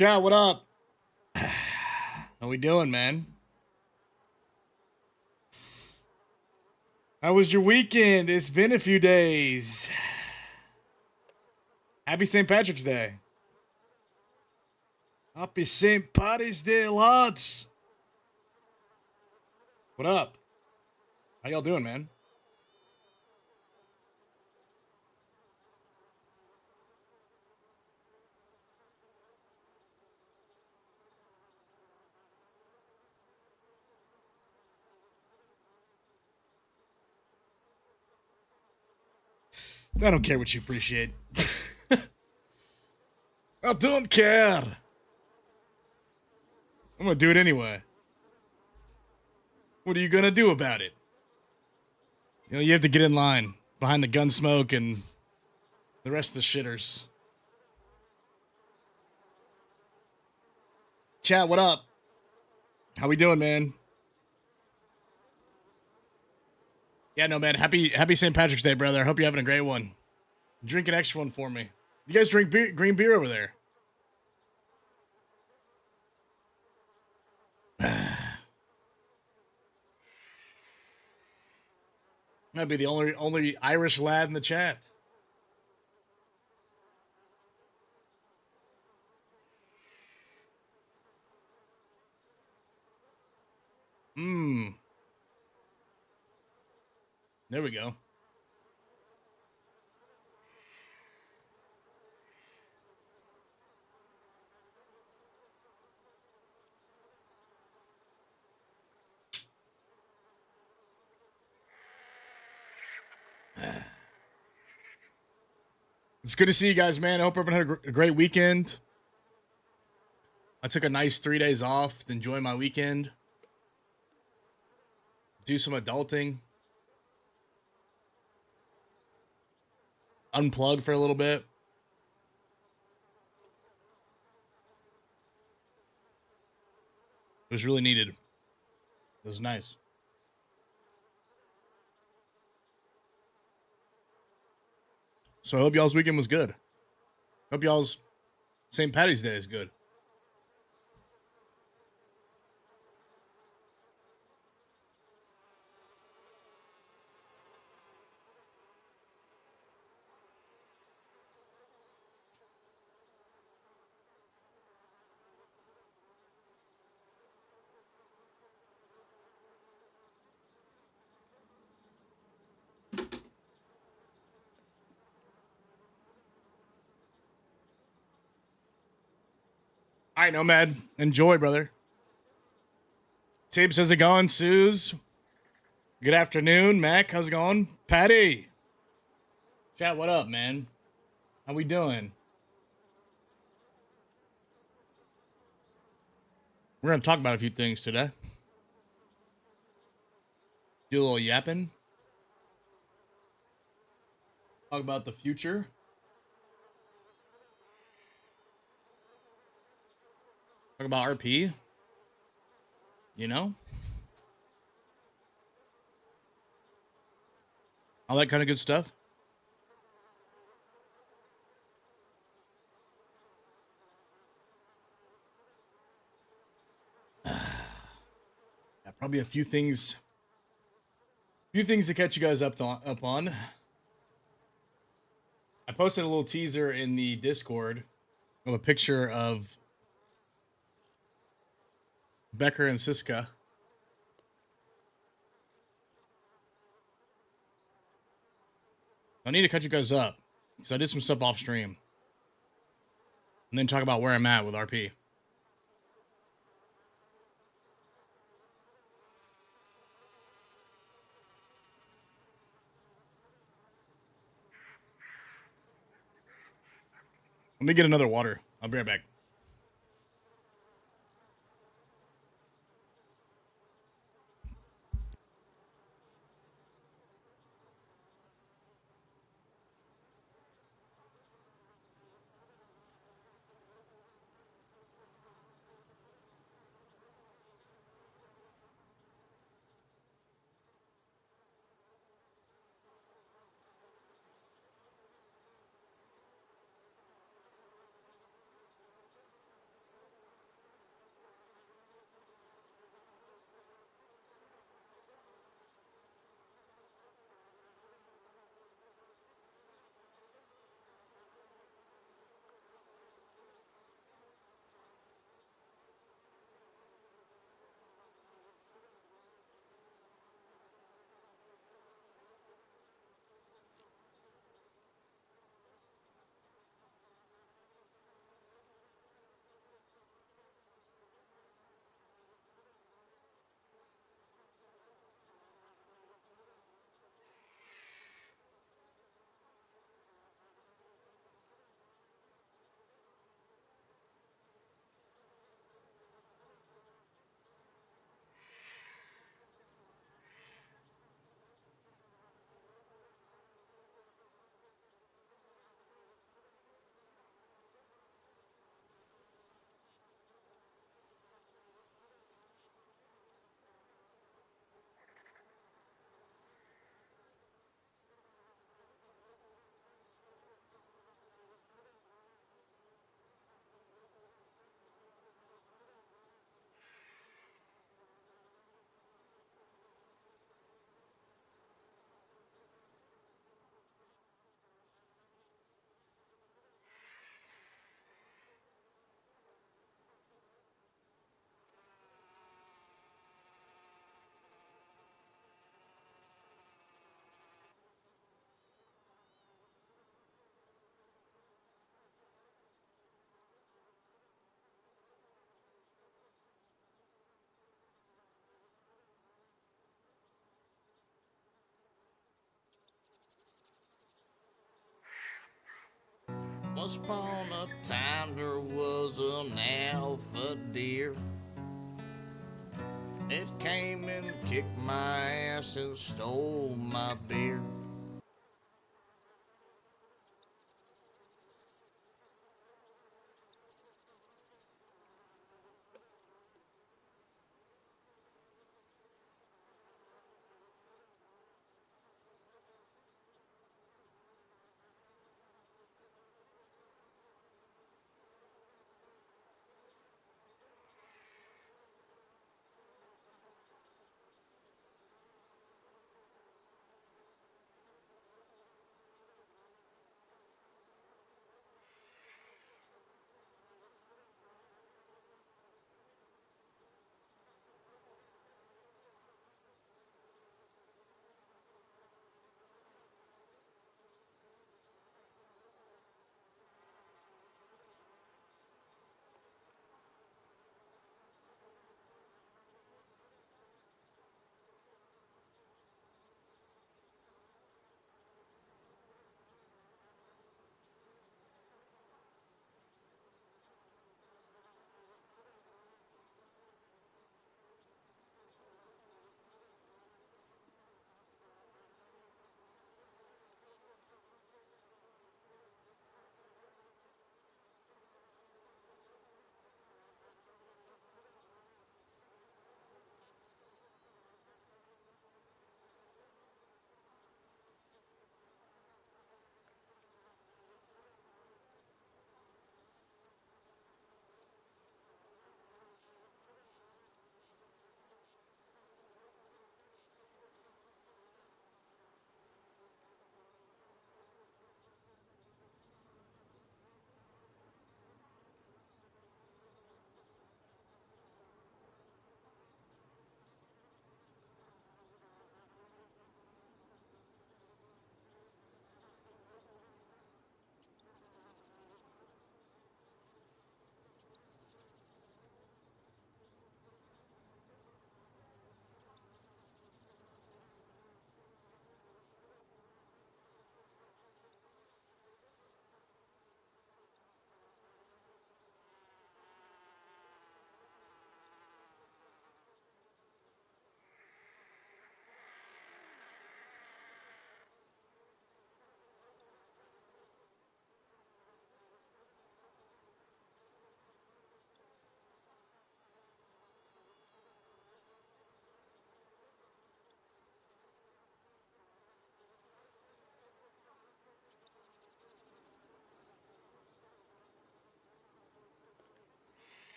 Chat, what up? How we doing, man? How was your weekend? It's been a few days. Happy St. Patrick's Day. Happy St. Patty's Day, lads. What up? How y'all doing, man? I don't care what you appreciate. I don't care. I'm gonna do it anyway. What are you gonna do about it? You know, you have to get in line behind the gun smoke and the rest of the shitters. Chat, what up? How we doing, man? Yeah, no, man. Happy St. Patrick's Day, brother. I hope you're having a great one. Drink an extra one for me. You guys drink green beer over there? That'd be the only Irish lad in the chat. There we go. It's good to see you guys, man. I hope everyone had a great weekend. I took a nice 3 days off to enjoy my weekend. Do some adulting. Unplug for a little bit. It was really needed. It was nice. So I hope y'all's weekend was good. Hope y'all's St. Patty's Day is good. All right, Nomad. Enjoy, brother. Tibbs, how's it going? Suze, good afternoon. Mac, how's it going? Patty. Chat, what up, man? How we doing? We're going to talk about a few things today. Do a little yapping. Talk about the future. Talk about RP. You know? All that kind of good stuff. Yeah, probably a few things to catch you guys up on. I posted a little teaser in the Discord of a picture of Becker and Siska. I need to catch you guys up because I did some stuff off stream. And then talk about where I'm at with RP. Let me get another water. I'll be right back. Once upon a time there was an alpha deer. It came and kicked my ass and stole my beer.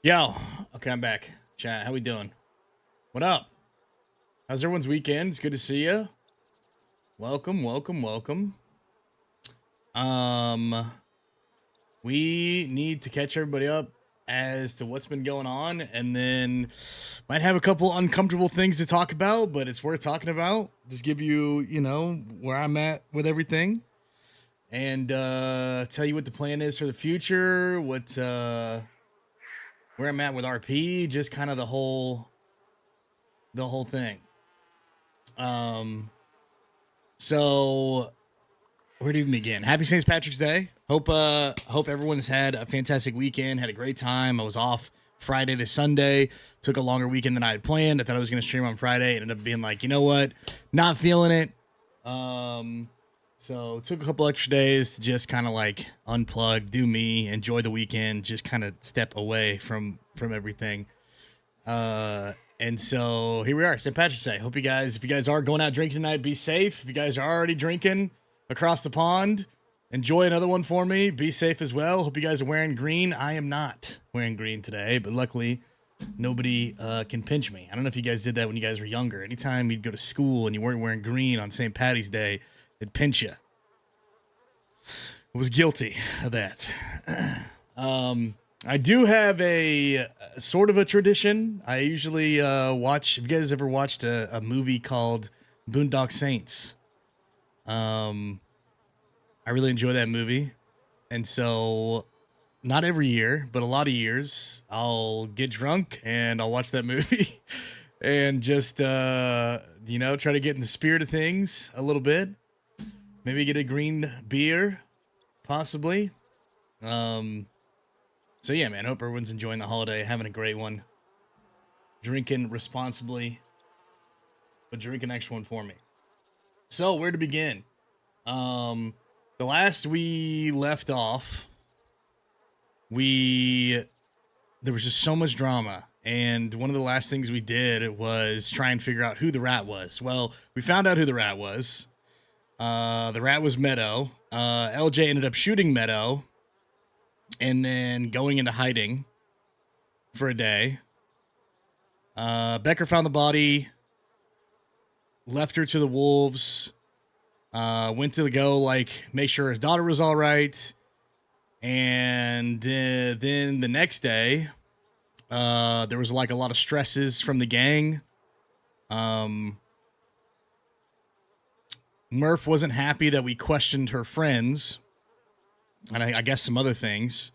Yo, okay, I'm back. Chat, how we doing? What up? How's everyone's weekend? It's good to see you. Welcome, welcome, welcome. We need to catch everybody up as to what's been going on, and then might have a couple uncomfortable things to talk about, but it's worth talking about. Just give you, where I'm at with everything, and tell you what the plan is for the future, where I'm at with RP, just kind of the whole thing. So where do we begin? Happy St. Patrick's Day. Hope everyone's had a fantastic weekend, had a great time. I was off Friday to Sunday. Took a longer weekend than I had planned. I thought I was going to stream on Friday. Ended up being like, you know what? Not feeling it. So took a couple extra days to just kind of like unplug, do me, enjoy the weekend, just kind of step away from everything. And so here we are, St. Patrick's Day. Hope you guys, if you guys are going out drinking tonight, be safe. If you guys are already drinking across the pond, enjoy another one for me. Be safe as well. Hope you guys are wearing green. I am not wearing green today, but luckily nobody can pinch me. I don't know if you guys did that when you guys were younger. Anytime you'd go to school and you weren't wearing green on St. Patty's Day, they'd pinch you. I was guilty of that. I do have a sort of a tradition. I usually watch. Have you guys ever watched a movie called Boondock Saints? I really enjoy that movie. And so not every year, but a lot of years, I'll get drunk and I'll watch that movie and just, try to get in the spirit of things a little bit. Maybe get a green beer, possibly. So yeah, man, hope everyone's enjoying the holiday, having a great one. Drinking responsibly, but drink an extra one for me. So where to begin? The last we left off, there was just so much drama. And one of the last things we did was try and figure out who the rat was. Well, we found out who the rat was. The rat was Meadow. LJ ended up shooting Meadow and then going into hiding for a day. Becker found the body, left her to the wolves, went to make sure his daughter was all right. And then the next day, there was a lot of stresses from the gang. Murph wasn't happy that we questioned her friends, and I guess some other things.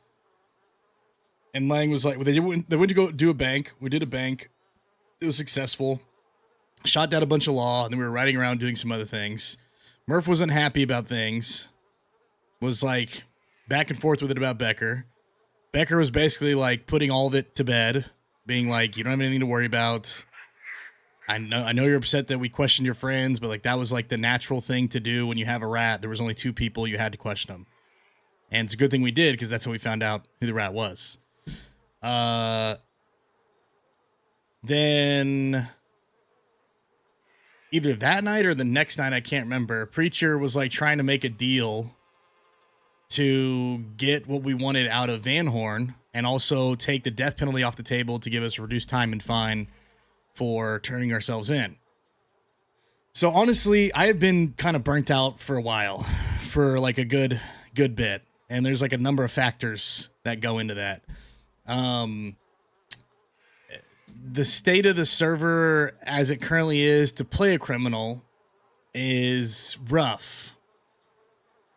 And Lang was like, they went to go do a bank. We did a bank. It was successful. Shot down a bunch of law, and then we were riding around doing some other things. Murph wasn't happy about things. Was like back and forth with it about Becker. Becker was basically like putting all of it to bed, being like, you don't have anything to worry about. I know you're upset that we questioned your friends, but like that was like the natural thing to do when you have a rat. There was only two people, you had to question them. And it's a good thing we did, because that's how we found out who the rat was. Then either that night or the next night, I can't remember, Preacher was like trying to make a deal to get what we wanted out of Van Horn and also take the death penalty off the table to give us reduced time and fine for turning ourselves in. So honestly, I have been kind of burnt out for a while, for like a good bit. And there's like a number of factors that go into that. The state of the server as it currently is to play a criminal is rough.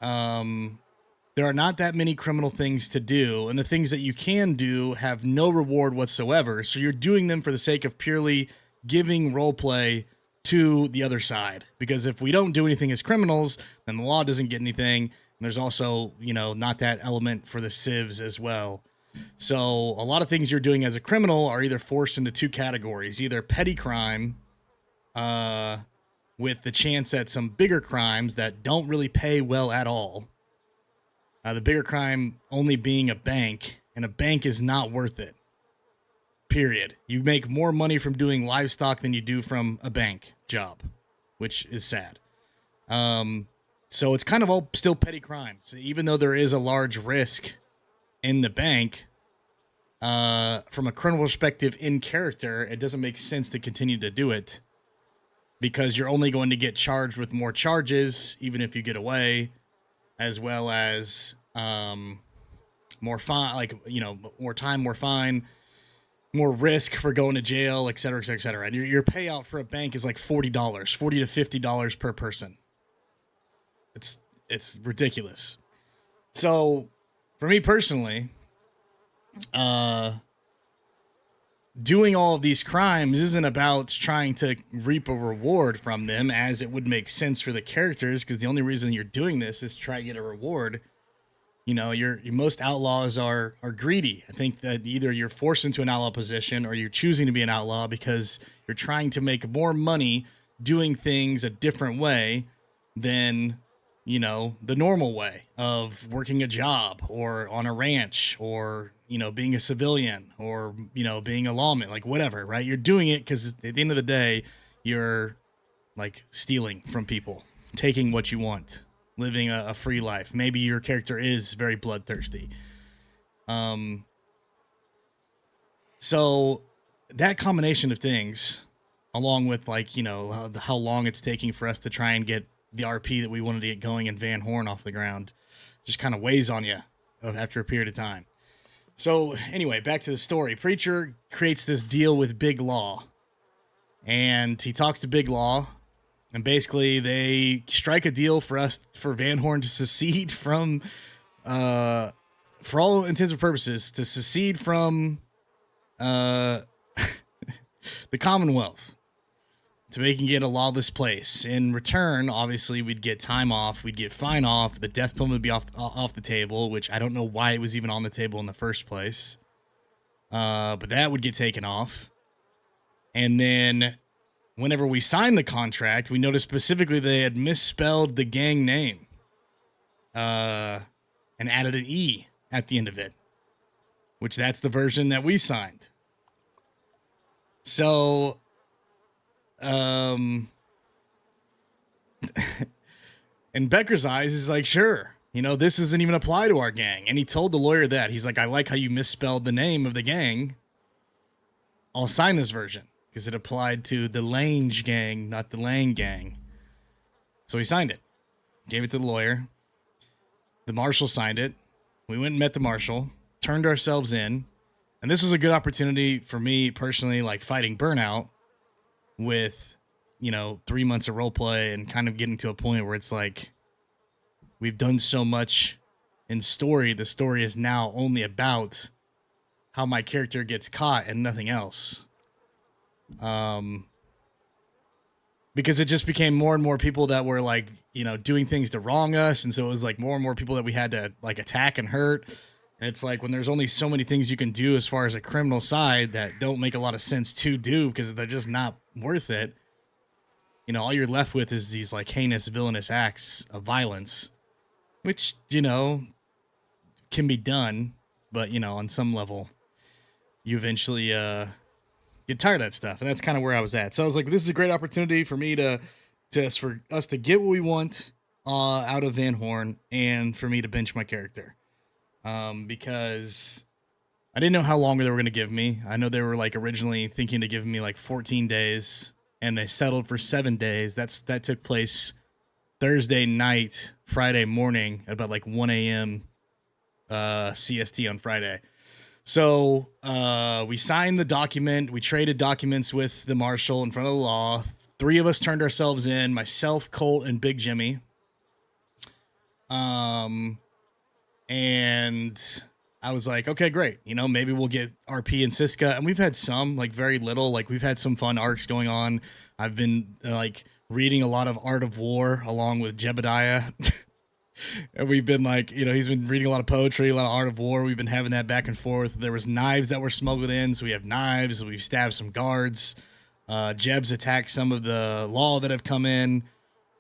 There are not that many criminal things to do, and the things that you can do have no reward whatsoever. So you're doing them for the sake of purely giving roleplay to the other side. Because if we don't do anything as criminals, then the law doesn't get anything. And there's also, not that element for the civs as well. So a lot of things you're doing as a criminal are either forced into two categories, either petty crime, with the chance at some bigger crimes that don't really pay well at all. The bigger crime only being a bank, and a bank is not worth it. Period. You make more money from doing livestock than you do from a bank job, which is sad. So it's kind of all still petty crimes, even though there is a large risk in the bank. From a criminal perspective in character, it doesn't make sense to continue to do it. because you're only going to get charged with more charges, even if you get away, as well as more fine, like, more time, more fine, more risk for going to jail, et cetera, et cetera, et cetera. And your payout for a bank is like $40, $40 to $50 per person. It's ridiculous. So for me personally, doing all of these crimes isn't about trying to reap a reward from them, as it would make sense for the characters, because the only reason you're doing this is to try to get a reward. Your most outlaws are greedy. I think that either you're forced into an outlaw position or you're choosing to be an outlaw because you're trying to make more money doing things a different way than, the normal way of working a job or on a ranch or, being a civilian or, being a lawman, like whatever, right? You're doing it because at the end of the day, you're like stealing from people, taking what you want, living a free life. Maybe your character is very bloodthirsty. So that combination of things, along with how long it's taking for us to try and get the RP that we wanted to get going in Van Horn off the ground, just kind of weighs on you after a period of time. So anyway, back to the story. Preacher creates this deal with Big Law, and he talks to Big Law, and basically they strike a deal for Van Horn to secede from, for all intents and purposes, to secede from the Commonwealth, to making it a lawless place. In return, obviously, we'd get time off, we'd get fine off, the death penalty would be off the table, which I don't know why it was even on the table in the first place. But that would get taken off. And then whenever we signed the contract, we noticed specifically they had misspelled the gang name and added an E at the end of it, which that's the version that we signed. So, in Becker's eyes, he's like, sure, this doesn't even apply to our gang. And he told the lawyer that. He's like, I like how you misspelled the name of the gang. I'll sign this version because it applied to the Lange gang, not the Lang gang. So he signed it, gave it to the lawyer. The marshal signed it. We went and met the marshal, turned ourselves in. And this was a good opportunity for me personally, like fighting burnout with, 3 months of role play and kind of getting to a point where it's like, we've done so much in story. The story is now only about how my character gets caught and nothing else. Because it just became more and more people that were like, doing things to wrong us. And so it was like more and more people that we had to like attack and hurt. And it's like when there's only so many things you can do as far as a criminal side that don't make a lot of sense to do because they're just not worth it. All you're left with is these like heinous, villainous acts of violence, which, can be done. But, on some level, you eventually get tired of that stuff. And that's kind of where I was at. So I was like, this is a great opportunity for me for us to get what we want out of Van Horn and for me to bench my character. Because I didn't know how long they were going to give me. I know they were like originally thinking to give me like 14 days and they settled for 7 days. That took place Thursday night, Friday morning at about like 1 a.m. CST on Friday. So we signed the document. We traded documents with the marshal in front of the law. 3 of us turned ourselves in, myself, Colt, and Big Jimmy. And I was like, okay, great. Maybe we'll get RP and Siska. And we've had some, like very little, like we've had some fun arcs going on. I've been like reading a lot of Art of War along with Jebediah. And we've been like, he's been reading a lot of poetry, a lot of Art of War. We've been having that back and forth. There was knives that were smuggled in. So we have knives. We've stabbed some guards. Jeb's attacked some of the law that have come in.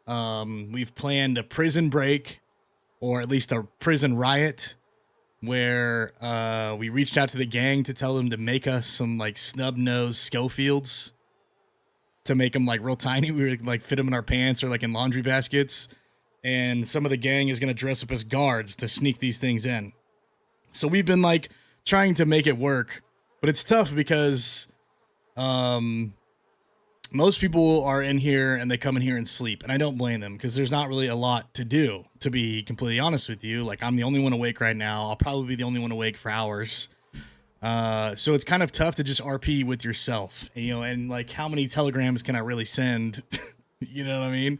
We've planned a prison break, or at least a prison riot, where we reached out to the gang to tell them to make us some like snub-nosed Schofields to make them like real tiny. We would like fit them in our pants or like in laundry baskets. And some of the gang is going to dress up as guards to sneak these things in. So we've been like trying to make it work, but it's tough because most people are in here and they come in here and sleep, and I don't blame them because there's not really a lot to do, to be completely honest with you. Like, I'm the only one awake right now. I'll probably be the only one awake for hours. So it's kind of tough to just RP with yourself, you know, and like, how many telegrams can I really send? You know what I mean?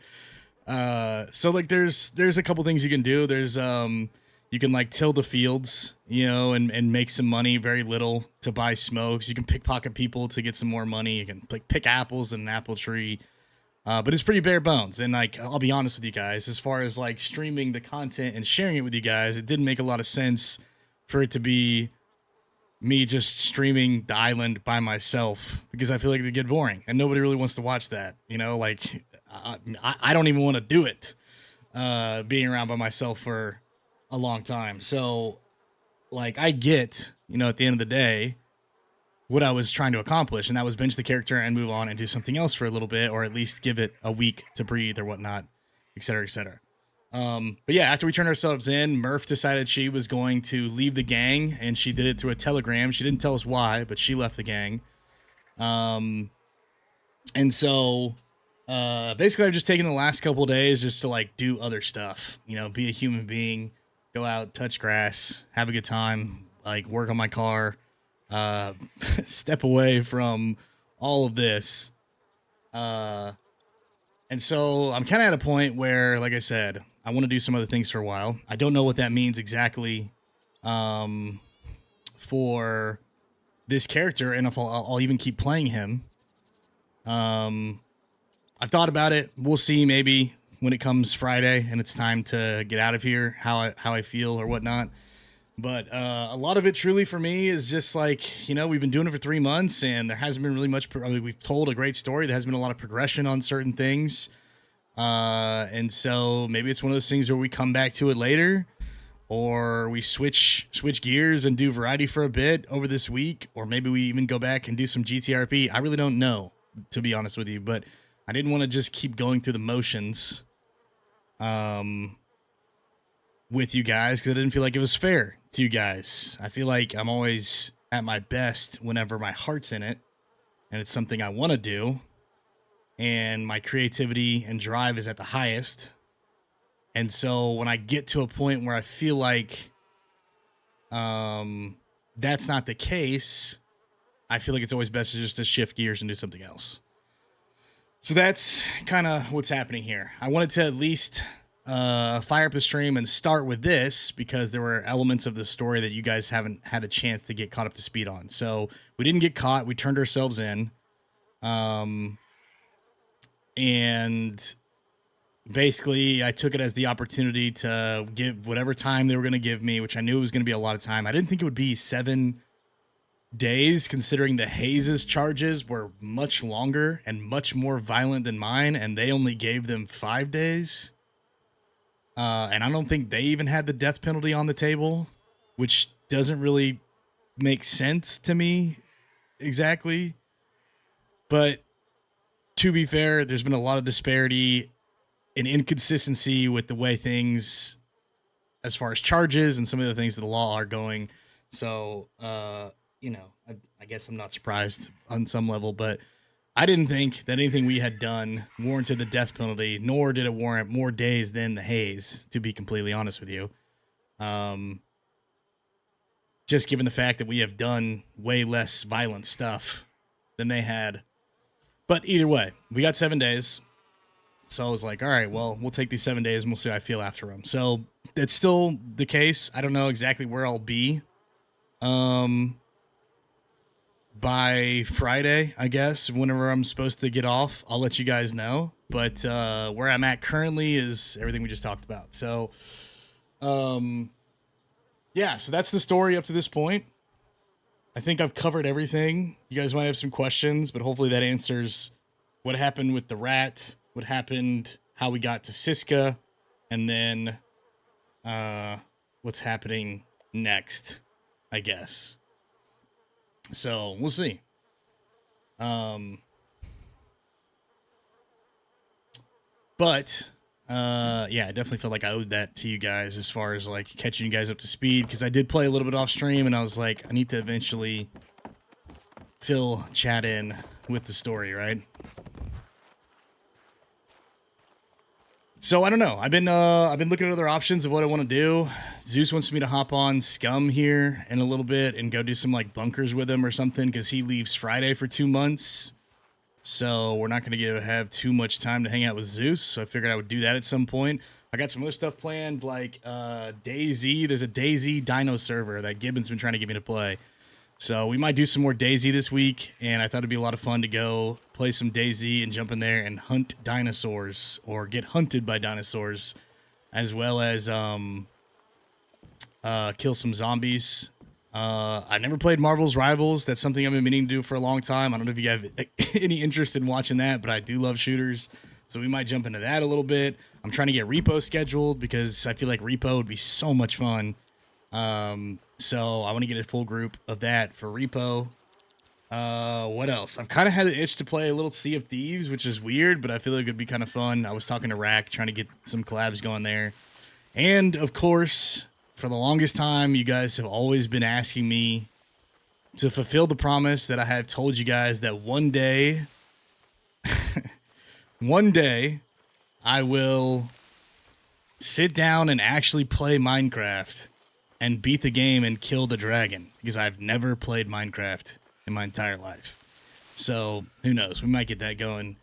So like, there's a couple things you can do. There's, you can like till the fields, you know, and make some money, very little, to buy smokes. You can pickpocket people to get some more money. You can pick apples in an apple tree. But it's pretty bare bones. And like, I'll be honest with you guys, as far as like streaming the content and sharing it with you guys, it didn't make a lot of sense for it to be me just streaming the island by myself, because I feel like it'd get boring and nobody really wants to watch that. You know, like, I don't even want to do it, being around by myself for a long time. So like, I get, you know, at the end of the day, what I was trying to accomplish, and that was bench the character and move on and do something else for a little bit, or at least give it a week to breathe or whatnot, et cetera, et cetera. But yeah, after we turned ourselves in, Murph decided she was going to leave the gang, and she did it through a telegram. She didn't tell us why, but she left the gang. And so basically, I've just taken the last couple of days just to like do other stuff, you know, be a human being, go out, touch grass, have a good time, like work on my car, step away from all of this. And so I'm kind of at a point where, like I said, I want to do some other things for a while. I don't know what that means exactly, for this character, and if I'll even keep playing him. I've thought about it. We'll see, maybe when it comes Friday and it's time to get out of here, how I feel or whatnot. But a lot of it truly for me is just like, you know, we've been doing it for 3 months and there hasn't been really much. I mean, we've told a great story. There has been a lot of progression on certain things. And so maybe it's one of those things where we come back to it later, or we switch gears and do variety for a bit over this week, or maybe we even go back and do some GTRP. I really don't know, to be honest with you, but I didn't want to just keep going through the motions with you guys, because I didn't feel like it was fair to you guys. I feel like I'm always at my best whenever my heart's in it and it's something I want to do, and my creativity and drive is at the highest. And so when I get to a point where I feel like that's not the case, I feel like it's always best to shift gears and do something else. So that's kind of what's happening here. I wanted to at least fire up the stream and start with this, because there were elements of the story that you guys haven't had a chance to get caught up to speed on. So we didn't get caught. We turned ourselves in. And basically, I took it as the opportunity to give whatever time they were going to give me, which I knew it was going to be a lot of time. I didn't think it would be 7 days, considering the Hayes' charges were much longer and much more violent than mine, and they only gave them 5 days. And I don't think they even had the death penalty on the table, which doesn't really make sense to me exactly. But to be fair, there's been a lot of disparity and inconsistency with the way things, as far as charges and some of the things of the law, are going. So, you know, I guess I'm not surprised on some level, but I didn't think that anything we had done warranted the death penalty, nor did it warrant more days than the Hayes, to be completely honest with you. Just given the fact that we have done way less violent stuff than they had. But either way, we got 7 days. So I was like, all right, well, we'll take these 7 days and we'll see how I feel after them. So it's still the case. I don't know exactly where I'll be by Friday, I guess. Whenever I'm supposed to get off, I'll let you guys know. But where I'm at currently is everything we just talked about. So, yeah, so that's the story up to this point. I think I've covered everything. You guys might have some questions, but hopefully that answers what happened with the rat, what happened, how we got to Siska, and then what's happening next, I guess. So we'll see. But yeah, I definitely felt like I owed that to you guys, as far as like catching you guys up to speed, because I did play a little bit off stream, and I was like, I need to eventually fill chat in with the story, right? So I don't know. I've been looking at other options of what I want to do. Zeus wants me to hop on Scum here in a little bit and go do some like bunkers with him or something because he leaves Friday for 2 months. So we're not going to have too much time to hang out with Zeus. So I figured I would do that at some point. I got some other stuff planned like DayZ. There's a DayZ Dino server that Gibbon's been trying to get me to play. So we might do some more DayZ this week, and I thought it'd be a lot of fun to go play some DayZ and jump in there and hunt dinosaurs or get hunted by dinosaurs, as well as kill some zombies. I never played Marvel's Rivals. That's something I've been meaning to do for a long time. I don't know if you have any interest in watching that, but I do love shooters, so we might jump into that a little bit. I'm trying to get Repo scheduled because I feel like Repo would be so much fun. So I want to get a full group of that for Repo. What else? I've kind of had the itch to play a little Sea of Thieves, which is weird, but I feel like it'd be kind of fun. I was talking to Rack, trying to get some collabs going there. And of course, for the longest time, you guys have always been asking me to fulfill the promise that I have told you guys that one day, one day, I will sit down and actually play Minecraft and beat the game and kill the dragon, because I've never played Minecraft in my entire life. So who knows? We might get that going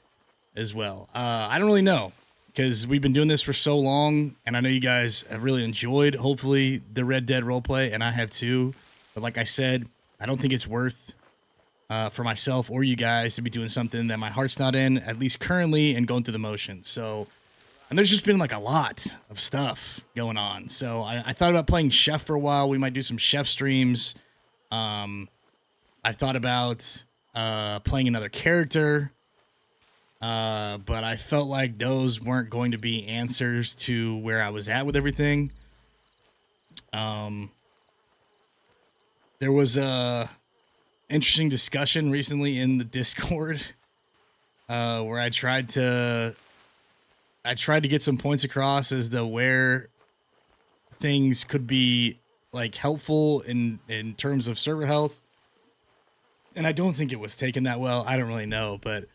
as well. I don't really know, because we've been doing this for so long, and I know you guys have really enjoyed, hopefully, the Red Dead roleplay, and I have too. But like I said, I don't think it's worth for myself or you guys to be doing something that my heart's not in, at least currently, and going through the motions. So, and there's just been like a lot of stuff going on. So I thought about playing Chef for a while. We might do some Chef streams. I thought about playing another character. But I felt like those weren't going to be answers to where I was at with everything. There was a interesting discussion recently in the Discord where I tried to get some points across as to where things could be like helpful in terms of server health. And I don't think it was taken that well. I don't really know, but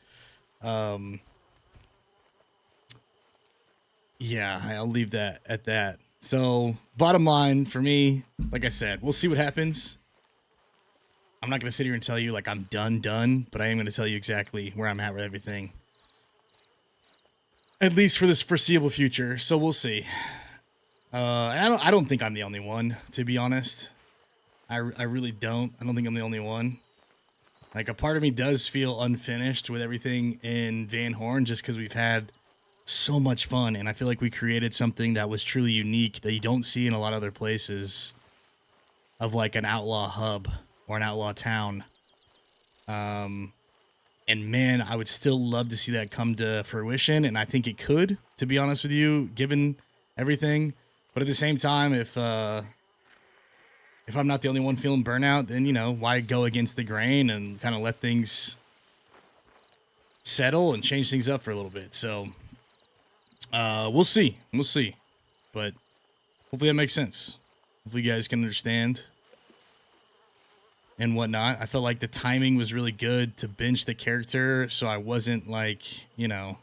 yeah, I'll leave that at that. So bottom line for me, like I said, we'll see what happens. I'm not going to sit here and tell you like I'm done, but I am going to tell you exactly where I'm at with everything. At least for this foreseeable future. So we'll see. And I don't think I'm the only one, to be honest. I really don't. I don't think I'm the only one. Like, a part of me does feel unfinished with everything in Van Horn just because we've had so much fun. And I feel like we created something that was truly unique that you don't see in a lot of other places, of like an outlaw hub or an outlaw town. And man, I would still love to see that come to fruition. And I think it could, to be honest with you, given everything. But at the same time, if I'm not the only one feeling burnout, then, you know, why go against the grain and kind of let things settle and change things up for a little bit. So we'll see. We'll see. But hopefully that makes sense. Hopefully you guys can understand and whatnot. I felt like the timing was really good to bench the character, so I wasn't like, you know,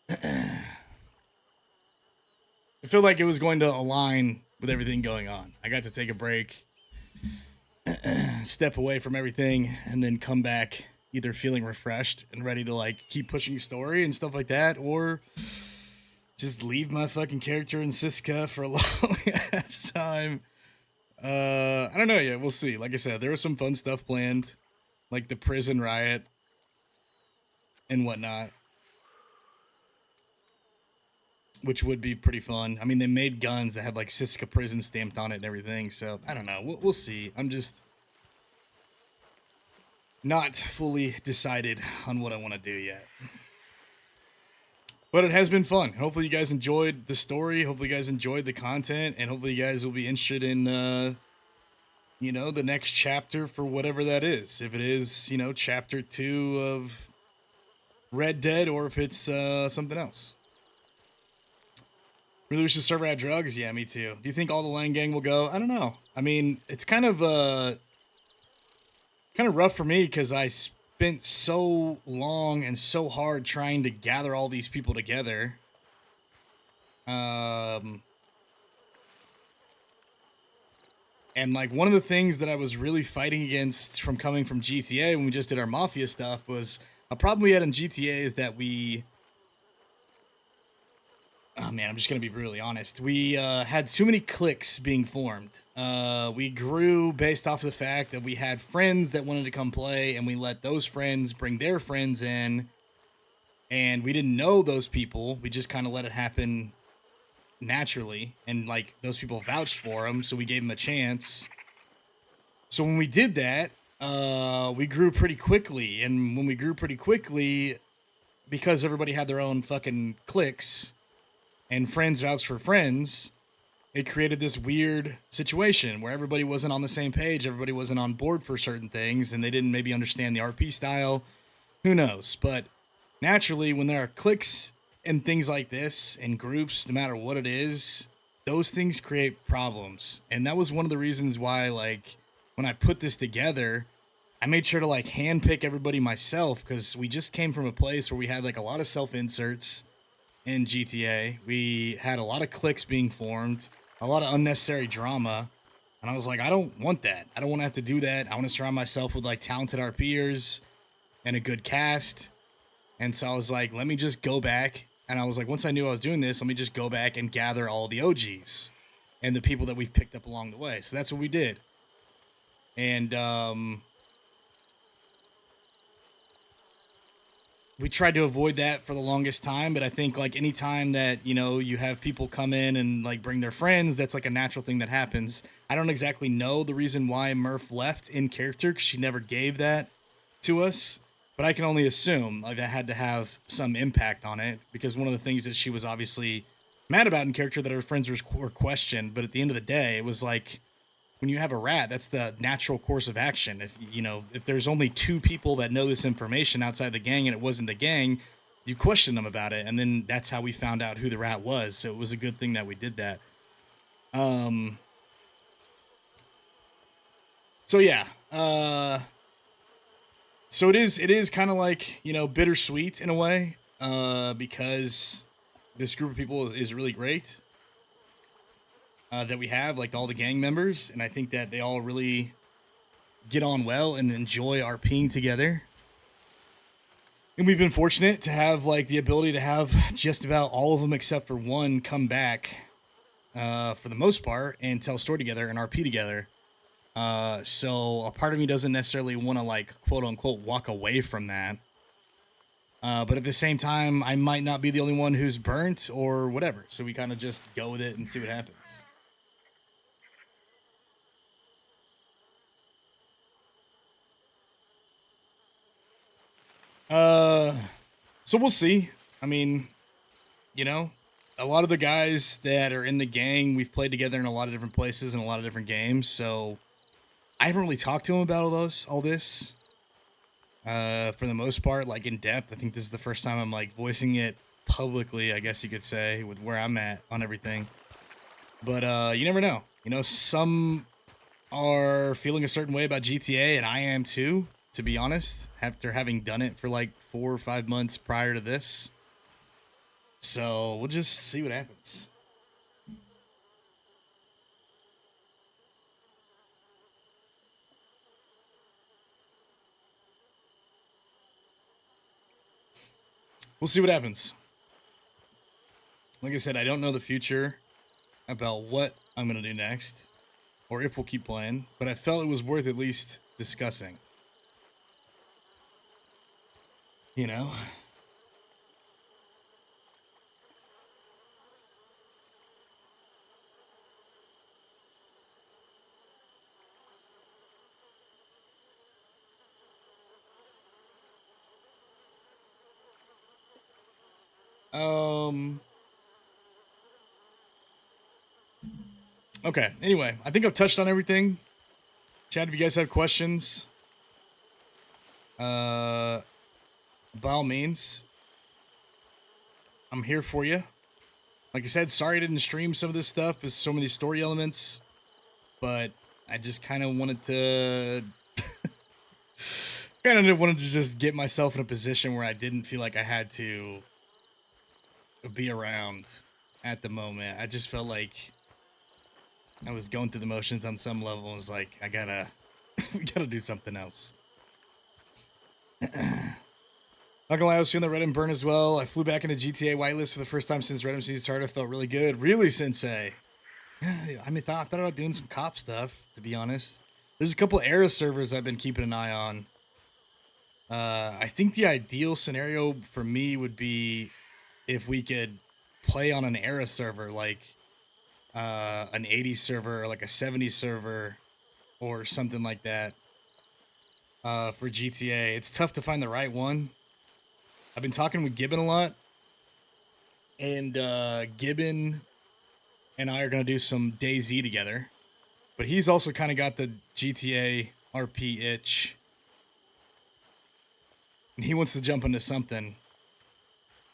I feel like it was going to align with everything going on. I got to take a break, step away from everything, and then come back either feeling refreshed and ready to like keep pushing story and stuff like that, or just leave my fucking character in Siska for a long ass time. I don't know yet. We'll see. Like I said, there was some fun stuff planned, like the prison riot and whatnot, which would be pretty fun. I mean, they made guns that had like Siska prison stamped on it and everything. So I don't know. We'll see. I'm just not fully decided on what I want to do yet. But it has been fun. Hopefully you guys enjoyed the story. Hopefully you guys enjoyed the content. And hopefully you guys will be interested in, you know, the next chapter for whatever that is. If it is, you know, chapter 2 of Red Dead, or if it's something else. Really wish the server had drugs. Yeah, me too. Do you think all the Lang Gang will go? I don't know. I mean, it's kind of rough for me because I spent spent so long and so hard trying to gather all these people together. And like one of the things that I was really fighting against from coming from GTA when we just did our Mafia stuff was a problem we had in GTA is that oh man, I'm just gonna be brutally honest. We had too many cliques being formed. We grew based off of the fact that we had friends that wanted to come play, and we let those friends bring their friends in, and we didn't know those people. We just kind of let it happen naturally, and like those people vouched for them, so we gave them a chance. So when we did that, we grew pretty quickly, and when we grew pretty quickly, because everybody had their own fucking cliques and friends vouched for friends, it created this weird situation where everybody wasn't on the same page, everybody wasn't on board for certain things, and they didn't maybe understand the RP style. Who knows? But naturally, when there are cliques and things like this in groups, no matter what it is, those things create problems. And that was one of the reasons why, like, when I put this together, I made sure to like handpick everybody myself, because we just came from a place where we had like a lot of self inserts in GTA. We had a lot of cliques being formed, a lot of unnecessary drama. And I was like, I don't want that. I don't want to have to do that. I want to surround myself with like talented RPers and a good cast. And so I was like, let me just go back. And I was like, once I knew I was doing this, let me just go back and gather all the OGs and the people that we've picked up along the way. So that's what we did. And we tried to avoid that for the longest time, but I think like any time that, you know, you have people come in and like bring their friends, that's like a natural thing that happens. I don't exactly know the reason why Murph left in character, because she never gave that to us, but I can only assume like that had to have some impact on it, because one of the things that she was obviously mad about in character that her friends were questioned, but at the end of the day, it was like, when you have a rat, that's the natural course of action. If you know, if there's only two people that know this information outside the gang and it wasn't the gang, you question them about it, and then that's how we found out who the rat was. So it was a good thing that we did that. So yeah. So it is kind of like, you know, bittersweet in a way, because this group of people is really great. That we have, like all the gang members, and I think that they all really get on well and enjoy RPing together. And we've been fortunate to have like the ability to have just about all of them except for one come back for the most part and tell a story together and RP together. So a part of me doesn't necessarily want to like quote unquote walk away from that. But at the same time, I might not be the only one who's burnt or whatever. So we kind of just go with it and see what happens. So we'll see. I mean, you know, a lot of the guys that are in the gang, we've played together in a lot of different places and a lot of different games. So I haven't really talked to them about all this. For the most part, like in depth. I think this is the first time I'm like voicing it publicly, I guess you could say, with where I'm at on everything. But you never know. You know, some are feeling a certain way about GTA, and I am too, to be honest, after having done it for like 4 or 5 months prior to this. So we'll just see what happens. We'll see what happens. Like I said, I don't know the future about what I'm going to do next or if we'll keep playing, but I felt it was worth at least discussing. You know? Um. Okay. Anyway, I think I've touched on everything. Chat, if you guys have questions, by all means, I'm here for you. Like I said, sorry I didn't stream some of this stuff. There's so many story elements, but I just kind of wanted to kind of wanted to just get myself in a position where I didn't feel like I had to be around at the moment. I just felt like I was going through the motions on some level and was like, I gotta, we gotta do something else. Not gonna lie, I was feeling the Red and Burn as well. I flew back into GTA whitelist for the first time since Red season started. I felt really good. Really, Sensei? I mean, I thought about doing some cop stuff, to be honest. There's a couple era servers I've been keeping an eye on. I think the ideal scenario for me would be if we could play on an era server, like an 80s server or like a 70s server or something like that for GTA. It's tough to find the right one. I've been talking with Gibbon a lot, and Gibbon and I are going to do some DayZ together. But he's also kind of got the GTA RP itch. And he wants to jump into something.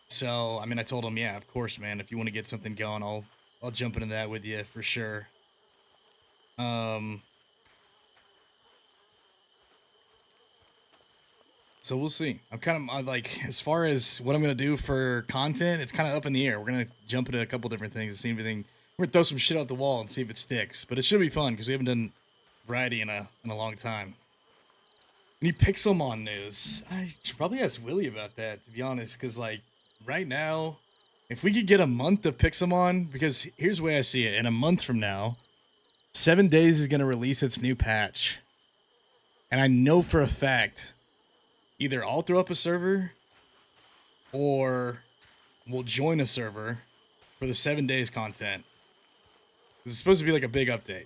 So, I mean, I told him, yeah, of course, man. If you want to get something going, I'll jump into that with you for sure. So we'll see. I'm kind of like, as far as what I'm gonna do for content, it's kind of up in the air. We're gonna jump into a couple different things and see everything. We're gonna throw some shit out the wall and see if it sticks. But it should be fun because we haven't done variety in a long time. Any Pixelmon news? I should probably ask Willie about that, to be honest, because like right now, if we could get a month of Pixelmon, because here's the way I see it: in a month from now, 7 Days is gonna release its new patch, and I know for a fact either I'll throw up a server or we'll join a server for the 7 days content. It's supposed to be like a big update.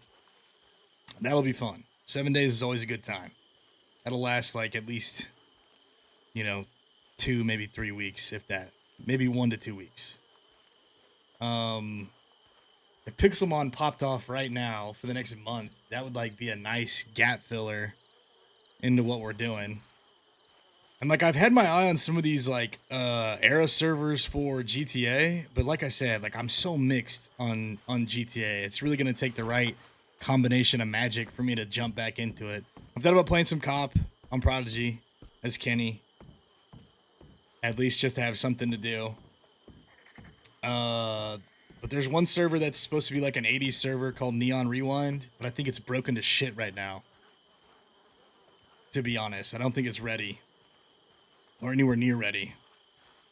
That'll be fun. 7 days is always a good time. That'll last like at least, 2, maybe 3 weeks, if that. Maybe 1 to 2 weeks. If Pixelmon popped off right now for the next month, that would like be a nice gap filler into what we're doing. And like I've had my eye on some of these like era servers for GTA, but like I said, like I'm so mixed on GTA. It's really gonna take the right combination of magic for me to jump back into it. I've thought about playing some cop on Prodigy as Kenny, at least just to have something to do. But there's one server that's supposed to be like an 80s server called Neon Rewind, but I think it's broken to shit right now. To be honest, I don't think it's ready. Or anywhere near ready.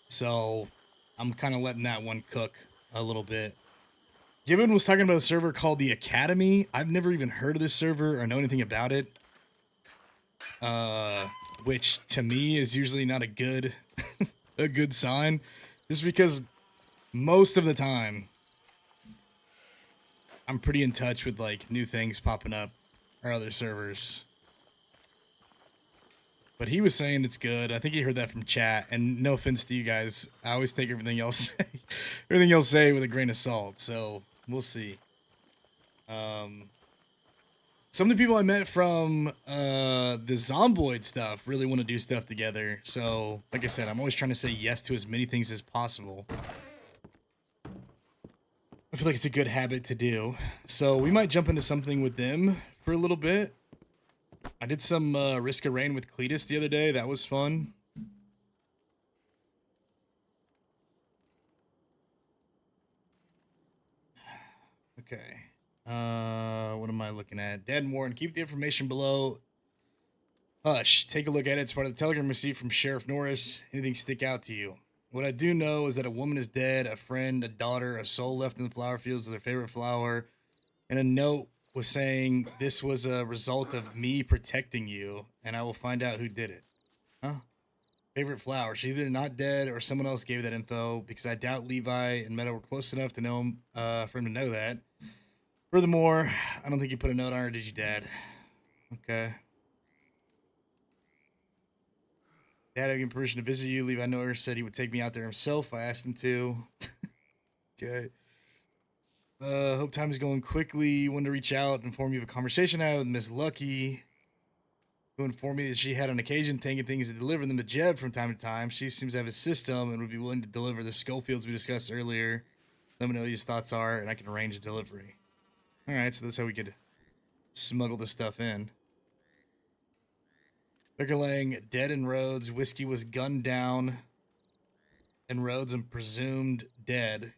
So I'm kind of letting that one cook a little bit. Gibbon was talking about a server called the Academy. I've never even heard of this server or know anything about it. Which to me is usually not a good a good sign. Just because most of the time I'm pretty in touch with like new things popping up or other servers. But he was saying it's good. I think he heard that from chat. And no offense to you guys, I always take everything y'all say, with a grain of salt. So we'll see. Some of the people I met from the Zomboid stuff really want to do stuff together. So, like I said, I'm always trying to say yes to as many things as possible. I feel like it's a good habit to do. So we might jump into something with them for a little bit. I did some Risk of Rain with Cletus the other day. That was fun. Okay. What am I looking at? Dad and Warren, keep the information below. Hush. Take a look at it. It's part of the telegram received from Sheriff Norris. Anything stick out to you? What I do know is that a woman is dead, a friend, a daughter, a soul left in the flower fields with their favorite flower, and a note was saying this was a result of me protecting you, and I will find out who did it. Huh? Favorite flower. She's either not dead or someone else gave that info because I doubt Levi and Meadow were close enough to know him, for him to know that. Furthermore, I don't think you put a note on her, did you, Dad? Okay. Dad, having permission to visit you. Levi Noyer said he would take me out there himself. I asked him to. Okay. Hope time is going quickly. Wanted to reach out and inform you of a conversation I had with Miss Lucky, who informed me that she had on occasion taken things and delivered them to Jeb from time to time. She seems to have a system and would be willing to deliver the Schofields we discussed earlier. Let me know what his thoughts are, and I can arrange a delivery. All right, so that's how we could smuggle this stuff in. Becker laying dead in Rhodes. Whiskey was gunned down in Rhodes and presumed dead. It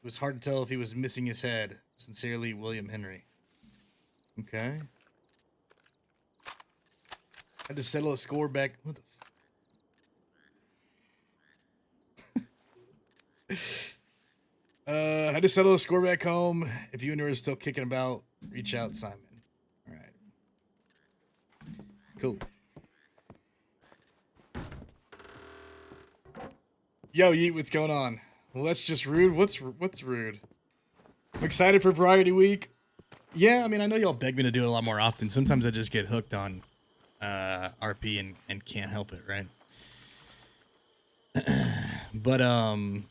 was hard to tell if he was missing his head. Sincerely, William Henry. Okay. Had to settle a score back. What the? Had to settle a score back home. If you and her are still kicking about, reach out, Simon. All right. Cool. Yo, Yeet, what's going on? Well, that's just rude. What's rude? I'm excited for Variety Week. Yeah, I mean, I know y'all beg me to do it a lot more often. Sometimes I just get hooked on RP and can't help it, right? But I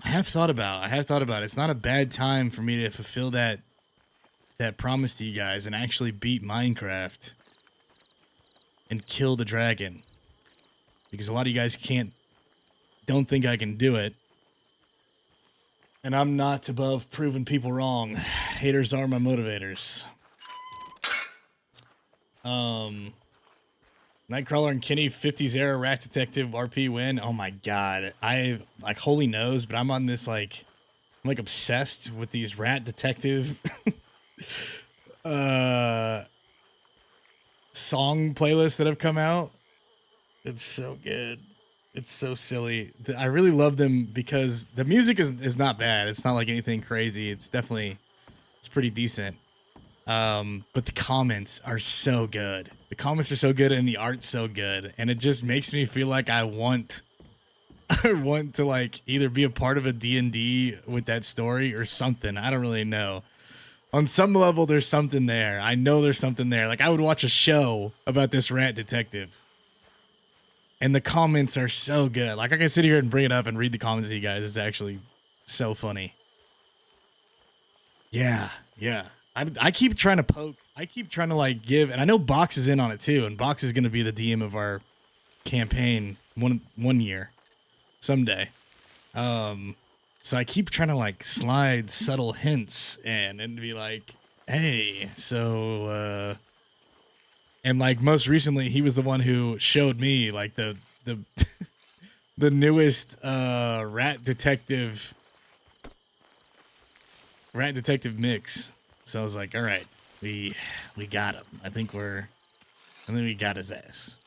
have thought about it. It's not a bad time for me to fulfill that promise to you guys and actually beat Minecraft and kill the dragon. Because a lot of you guys don't think I can do it. And I'm not above proving people wrong. Haters are my motivators. Nightcrawler and Kenny 50s era Rat Detective RP win. Oh my god. I like holy knows, but I'm on this I'm obsessed with these Rat Detective song playlists that have come out. It's so good. It's so silly. I really love them because the music is not bad. It's not like anything crazy. It's pretty decent. But the comments are so good. The comments are so good and the art's so good. And it just makes me feel like I want to like either be a part of a D&D with that story or something. I don't really know. On some level, there's something there. I know there's something there. Like I would watch a show about this Rat Detective. And the comments are so good. Like I can sit here and bring it up and read the comments to you guys. It's actually so funny. Yeah. I keep trying to poke. I keep trying to like give, and I know Box is in on it too. And Box is going to be the DM of our campaign one year, someday. So I keep trying to like slide subtle hints and be like, hey, so. And like most recently, he was the one who showed me like the the newest rat detective mix. So I was like, all right, we got him. I think we got his ass.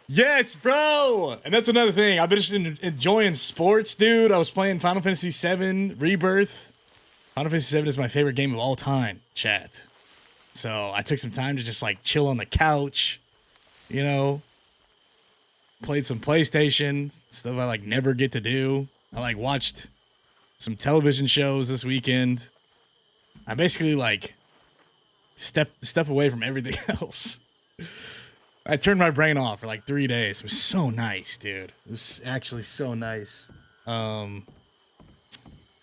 Yes, bro. And that's another thing. I've been just enjoying sports, dude. I was playing Final Fantasy VII Rebirth. Final Fantasy VII is my favorite game of all time, chat. So I took some time to just like chill on the couch, you know, played some PlayStation, stuff I like never get to do. I like watched some television shows this weekend. I basically like step away from everything else. I turned my brain off for like 3 days. It was so nice, dude. It was actually so nice.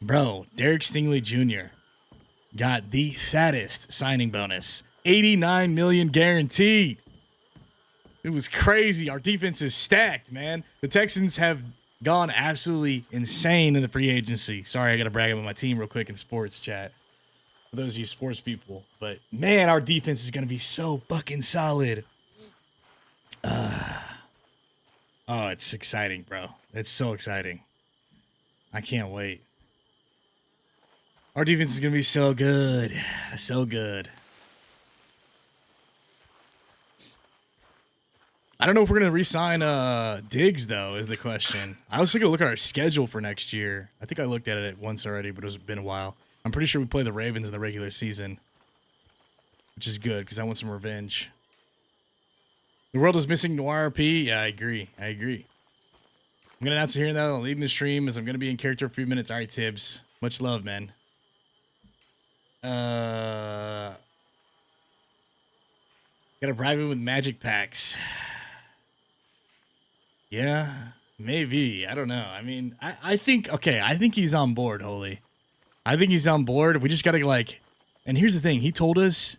Bro, Derek Stingley Jr. got the fattest signing bonus. 89 million guaranteed. It was crazy. Our defense is stacked, man. The Texans have gone absolutely insane in the free agency. Sorry, I got to brag about my team real quick in sports chat. For those of you sports people. But, man, our defense is going to be so fucking solid. Oh, it's exciting, bro. It's so exciting. I can't wait. Our defense is going to be so good. So good. I don't know if we're going to re-sign Diggs, though, is the question. I was going to look at our schedule for next year. I think I looked at it once already, but it's been a while. I'm pretty sure we play the Ravens in the regular season, which is good because I want some revenge. The world is missing ProdigyRP. Yeah, I agree. I'm going to announce it here and now. I'm leaving the stream as I'm going to be in character for a few minutes. All right, Tibbs. Much love, man. Got a private with magic packs. Yeah, maybe. I don't know. I mean, I think he's on board, Holy. I think he's on board. We just got to like, and here's the thing. He told us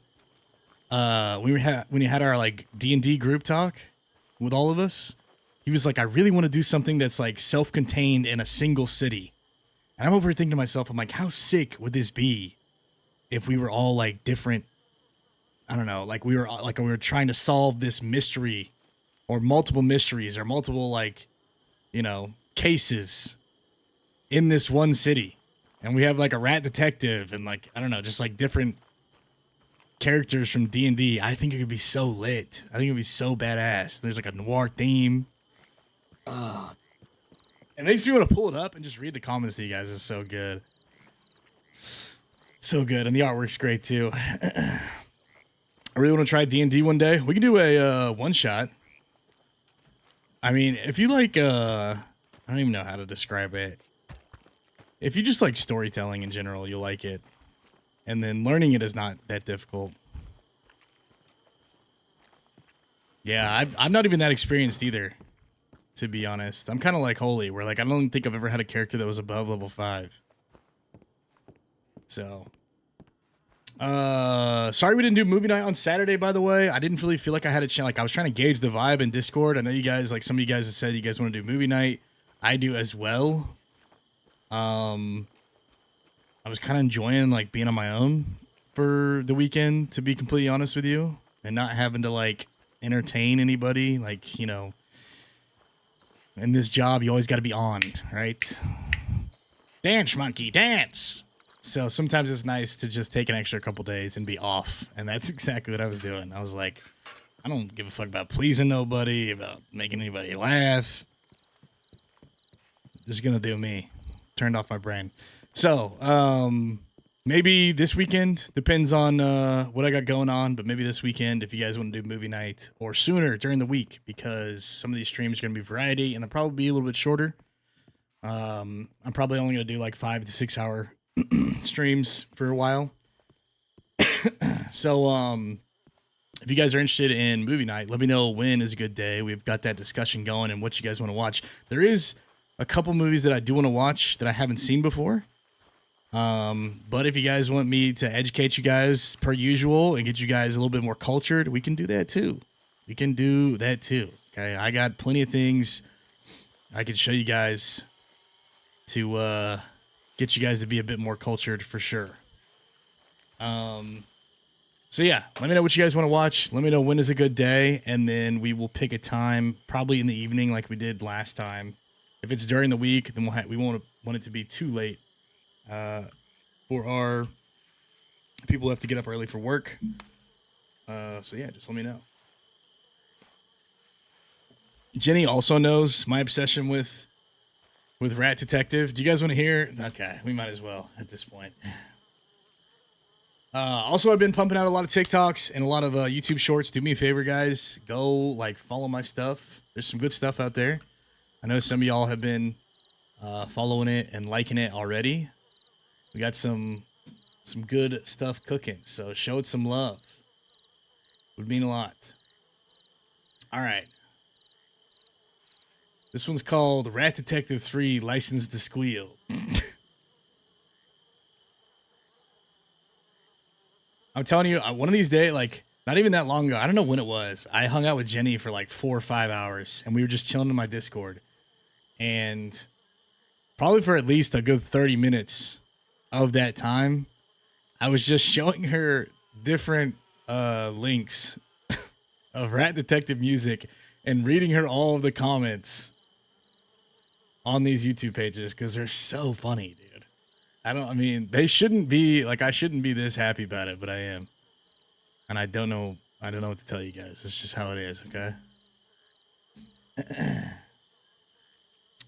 when he had our like D&D group talk with all of us, he was like, I really want to do something that's like self-contained in a single city. And I'm over here thinking to myself, I'm like, how sick would this be if we were all like different. I don't know, like we were trying to solve this mystery, or multiple mysteries, or multiple like, cases in this one city, and we have like a rat detective and like I don't know, just like different characters from D&D. I think it could be so lit. I think it'd be so badass. There's like a noir theme. It makes me want to pull it up and just read the comments to you guys. It's so good. So good. And the artwork's great too. I really want to try D&D one day. We can do a one shot. I mean, if you like, I don't even know how to describe it. If you just like storytelling in general, you'll like it. And then learning it is not that difficult. Yeah, I'm not even that experienced either, to be honest. I'm kind of like Holy, where like I don't think I've ever had a character that was above level 5. So, sorry we didn't do movie night on Saturday, by the way. I didn't really feel like I had a chance. Like I was trying to gauge the vibe in Discord. I know you guys, like some of you guys have said you guys want to do movie night. I do as well. I was kind of enjoying like being on my own for the weekend, to be completely honest with you, and not having to like entertain anybody. Like, in this job, you always got to be on, right? Dance, monkey, dance. So sometimes it's nice to just take an extra couple days and be off. And that's exactly what I was doing. I was like, I don't give a fuck about pleasing nobody, about making anybody laugh. Just gonna do me. Turned off my brain. So, maybe this weekend, depends on what I got going on, but maybe this weekend if you guys want to do movie night, or sooner during the week, because some of these streams are going to be variety and they'll probably be a little bit shorter. I'm probably only going to do like 5 to 6 hour streams for a while. So, if you guys are interested in movie night, let me know when is a good day. We've got that discussion going and what you guys want to watch. There is a couple movies that I do want to watch that I haven't seen before. But if you guys want me to educate you guys per usual and get you guys a little bit more cultured, we can do that too. Okay. I got plenty of things I can show you guys to, get you guys to be a bit more cultured for sure. So yeah, let me know what you guys want to watch. Let me know when is a good day, and then we will pick a time, probably in the evening like we did last time. If it's during the week, then we won't want it to be too late. For our people who have to get up early for work. So yeah, just let me know. Jenny also knows my obsession with Rat Detective. Do you guys want to hear? Okay, we might as well at this point. Also, I've been pumping out a lot of TikToks and a lot of YouTube shorts. Do me a favor, guys. Go like follow my stuff. There's some good stuff out there. I know some of y'all have been following it and liking it already. We got some good stuff cooking, so show it some love. Would mean a lot. All right. This one's called Rat Detective 3 License to Squeal. I'm telling you, one of these days, like, not even that long ago, I don't know when it was, I hung out with Jenny for like 4 or 5 hours, and we were just chilling in my Discord. And probably for at least a good 30 minutes of that time, I was just showing her different links of Rat Detective music and reading her all of the comments on these YouTube pages because they're so funny, dude. I mean, they shouldn't be, like, I shouldn't be this happy about it, but I am. And I don't know what to tell you guys. It's just how it is, okay?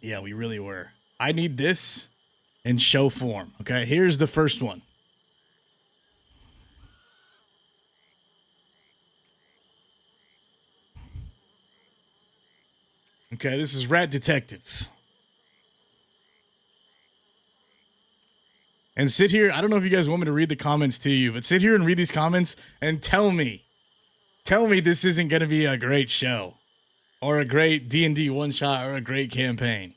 Yeah, we really were. I need this in show form, okay? Here's the first one. Okay, this is Rat Detective. And sit here, I don't know if you guys want me to read the comments to you, but sit here and read these comments and tell me this isn't going to be a great show or a great D&D one-shot or a great campaign.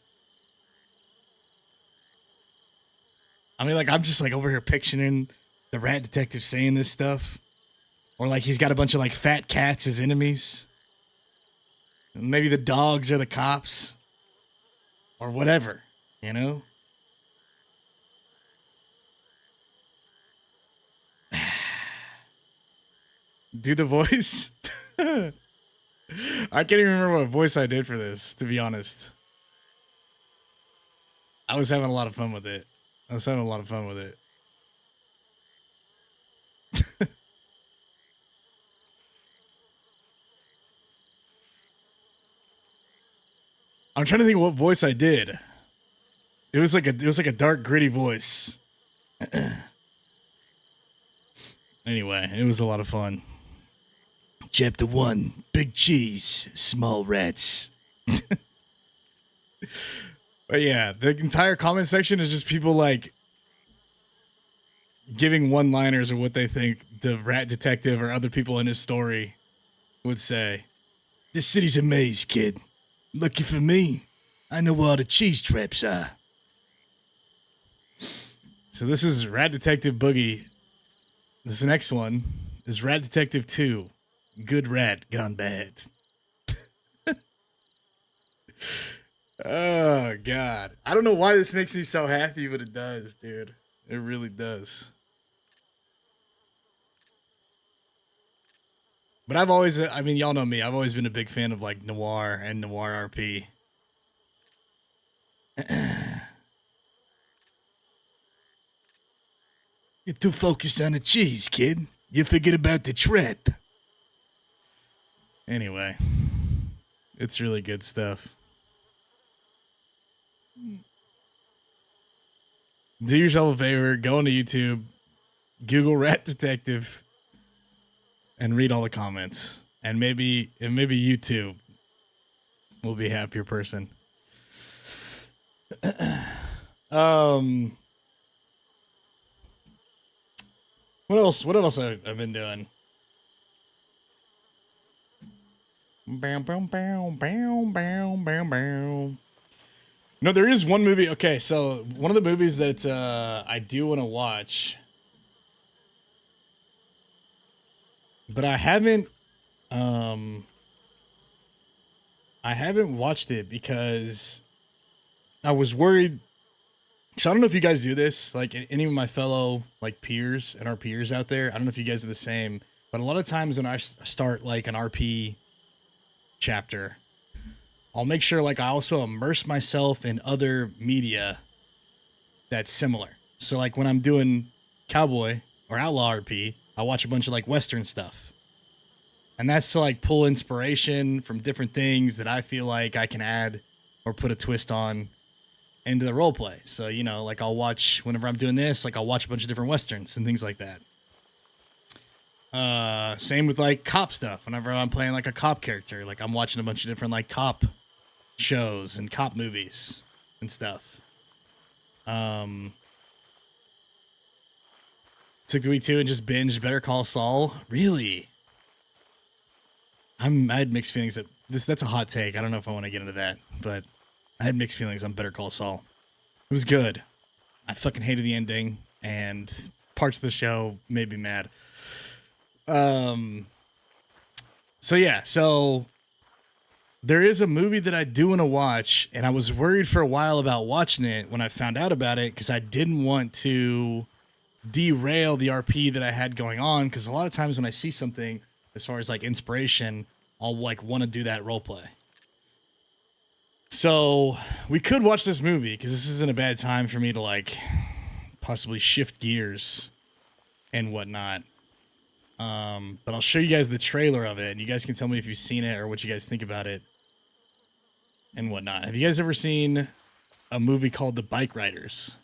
I mean, like, I'm just like over here picturing the Rat Detective saying this stuff. Or like he's got a bunch of like fat cats as enemies. Maybe the dogs are the cops. Or whatever, you know? Do the voice? I can't even remember what voice I did for this, to be honest. I was having a lot of fun with it. I'm trying to think what voice I did. It was like a dark, gritty voice. Anyway, it was a lot of fun. Chapter 1, Big Cheese, Small Rats. But yeah, the entire comment section is just people like giving one-liners of what they think the rat detective or other people in his story would say. This city's a maze, kid. Lucky for me, I know where all the cheese traps are. So this is Rat Detective Boogie. This next one is Rat Detective 2, Good Rat Gone Bad. Oh, God. I don't know why this makes me so happy, but it does, dude. It really does. But I've always, I mean, y'all know me. I've always been a big fan of like noir and noir RP. You're too focused on the cheese, kid. You forget about the trap. Anyway, it's really good stuff. Do yourself a favor, go into YouTube, Google Rat Detective, and read all the comments. And maybe you too will be a happier person. What else? What else I've been doing? Bam, bam, bam, bam, bam, bam, bam. No, there is one movie. Okay, so one of the movies that I do want to watch, but I haven't watched it because I was worried. So I don't know if you guys do this, like any of my fellow like peers and our peers out there. I don't know if you guys are the same, but a lot of times when I start like an RP chapter, I'll make sure like I also immerse myself in other media that's similar. So like when I'm doing cowboy or outlaw RP, I watch a bunch of like Western stuff. And that's to like pull inspiration from different things that I feel like I can add or put a twist on into the role play. So, you know, like I'll watch whenever I'm doing this, like I'll watch a bunch of different Westerns and things like that. Same with like cop stuff. Whenever I'm playing like a cop character, like I'm watching a bunch of different like cop shows and cop movies and stuff. Took the week too and just binged Better Call Saul. Really? I had mixed feelings that that's a hot take. I don't know if I want to get into that, but I had mixed feelings on Better Call Saul. It was good. I fucking hated the ending, and parts of the show made me mad. So there is a movie that I do want to watch, and I was worried for a while about watching it when I found out about it because I didn't want to derail the RP that I had going on. Because a lot of times when I see something as far as like inspiration, I'll like want to do that role play. So we could watch this movie because this isn't a bad time for me to like possibly shift gears and whatnot. But I'll show you guys the trailer of it and you guys can tell me if you've seen it or what you guys think about it and whatnot. Have you guys ever seen a movie called The Bike Riders?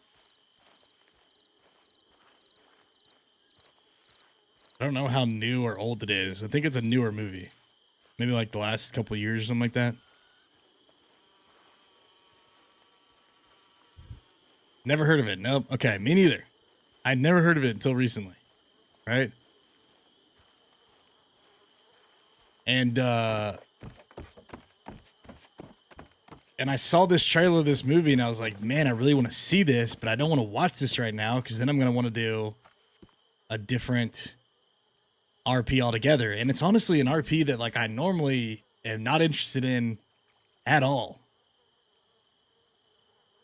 I don't know how new or old it is. I think it's a newer movie. Maybe like the last couple of years or something like that. Never heard of it. Nope. Okay, me neither. I'd never heard of it until recently. Right? And I saw this trailer of this movie and I was like, man, I really want to see this, but I don't want to watch this right now because then I'm going to want to do a different RP altogether. And it's honestly an RP that like I normally am not interested in at all.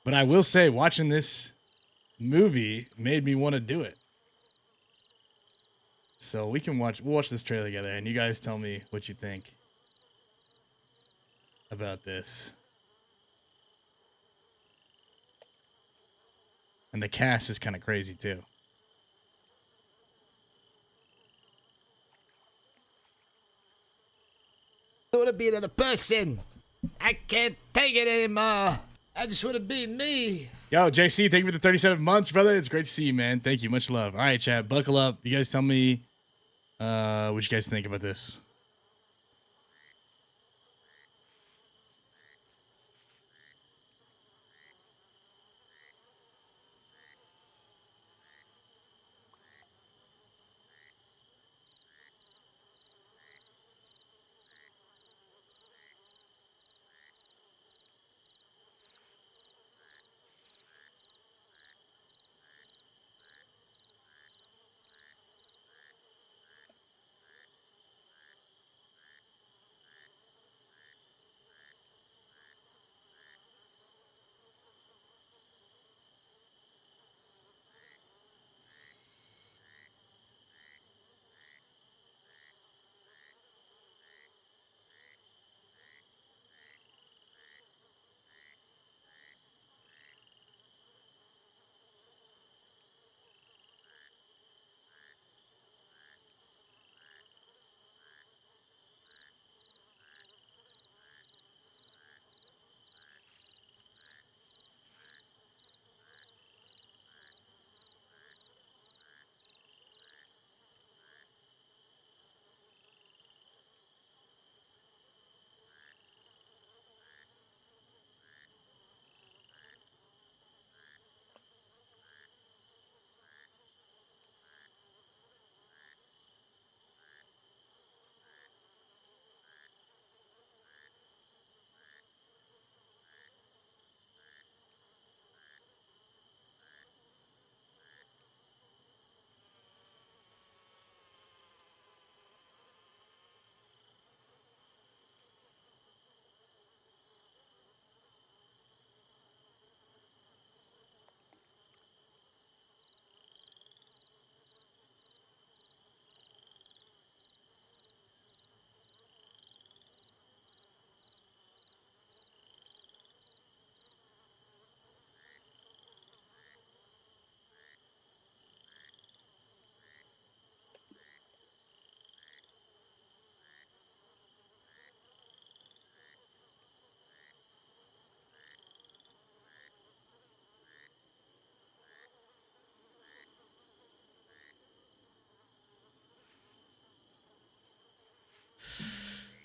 But I will say watching this movie made me want to do it. So we'll watch this trailer together, and you guys tell me what you think about this. And the cast is kind of crazy too. I want to be another person. I can't take it anymore. I just want to be me. Yo, JC, thank you for the 37 months, brother. It's great to see you, man. Thank you. Much love. All right, chat, buckle up. You guys tell me what you guys think about this.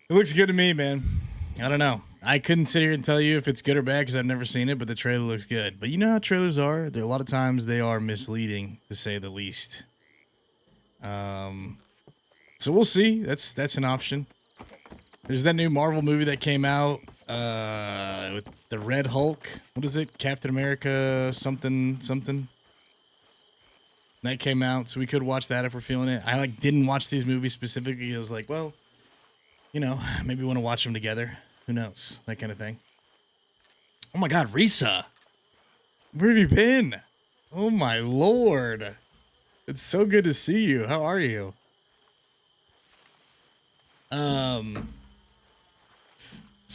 It looks good to me, man. I don't know. I couldn't sit here and tell you if it's good or bad because I've never seen it, but the trailer looks good. But you know how trailers are. A lot of times they are misleading, to say the least. So we'll see. That's an option. There's that new Marvel movie that came out with the Red Hulk. What is it? Captain America something. That came out, so we could watch that if we're feeling it. I didn't watch these movies specifically. I was like, well, you know, maybe we want to watch them together. Who knows? That kind of thing. Oh my God, Risa. Where have you been? Oh my Lord. It's so good to see you. How are you? So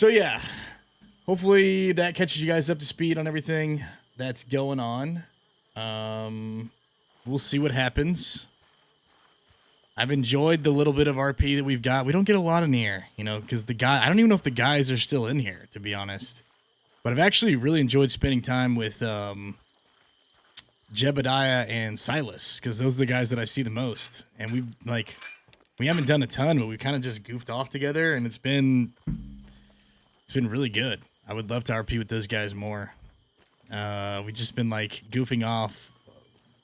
yeah, hopefully that catches you guys up to speed on everything that's going on. We'll see what happens. I've enjoyed the little bit of RP that we've got. We don't get a lot in here, you know, because I don't even know if the guys are still in here, to be honest. But I've actually really enjoyed spending time with Jebediah and Silas, because those are the guys that I see the most. And we haven't done a ton, but we kind of just goofed off together, and it's been really good. I would love to RP with those guys more. We've just been goofing off,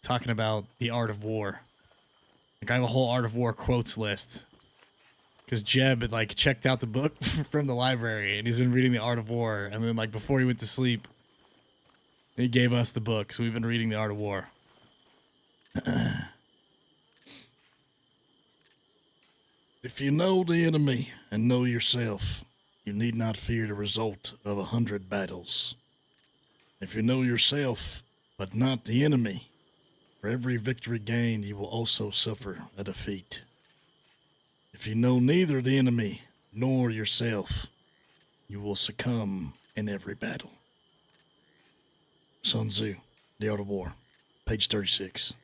talking about the art of war. I have a whole Art of War quotes list because Jeb had checked out the book from the library and he's been reading the Art of War. And then before he went to sleep, he gave us the book. So we've been reading the Art of War. If you know the enemy and know yourself, you need not fear the result of 100 battles. If you know yourself, but not the enemy, For every victory gained, you will also suffer a defeat. If you know neither the enemy nor yourself, you will succumb in every battle. Sun Tzu, The Art of War, page 36.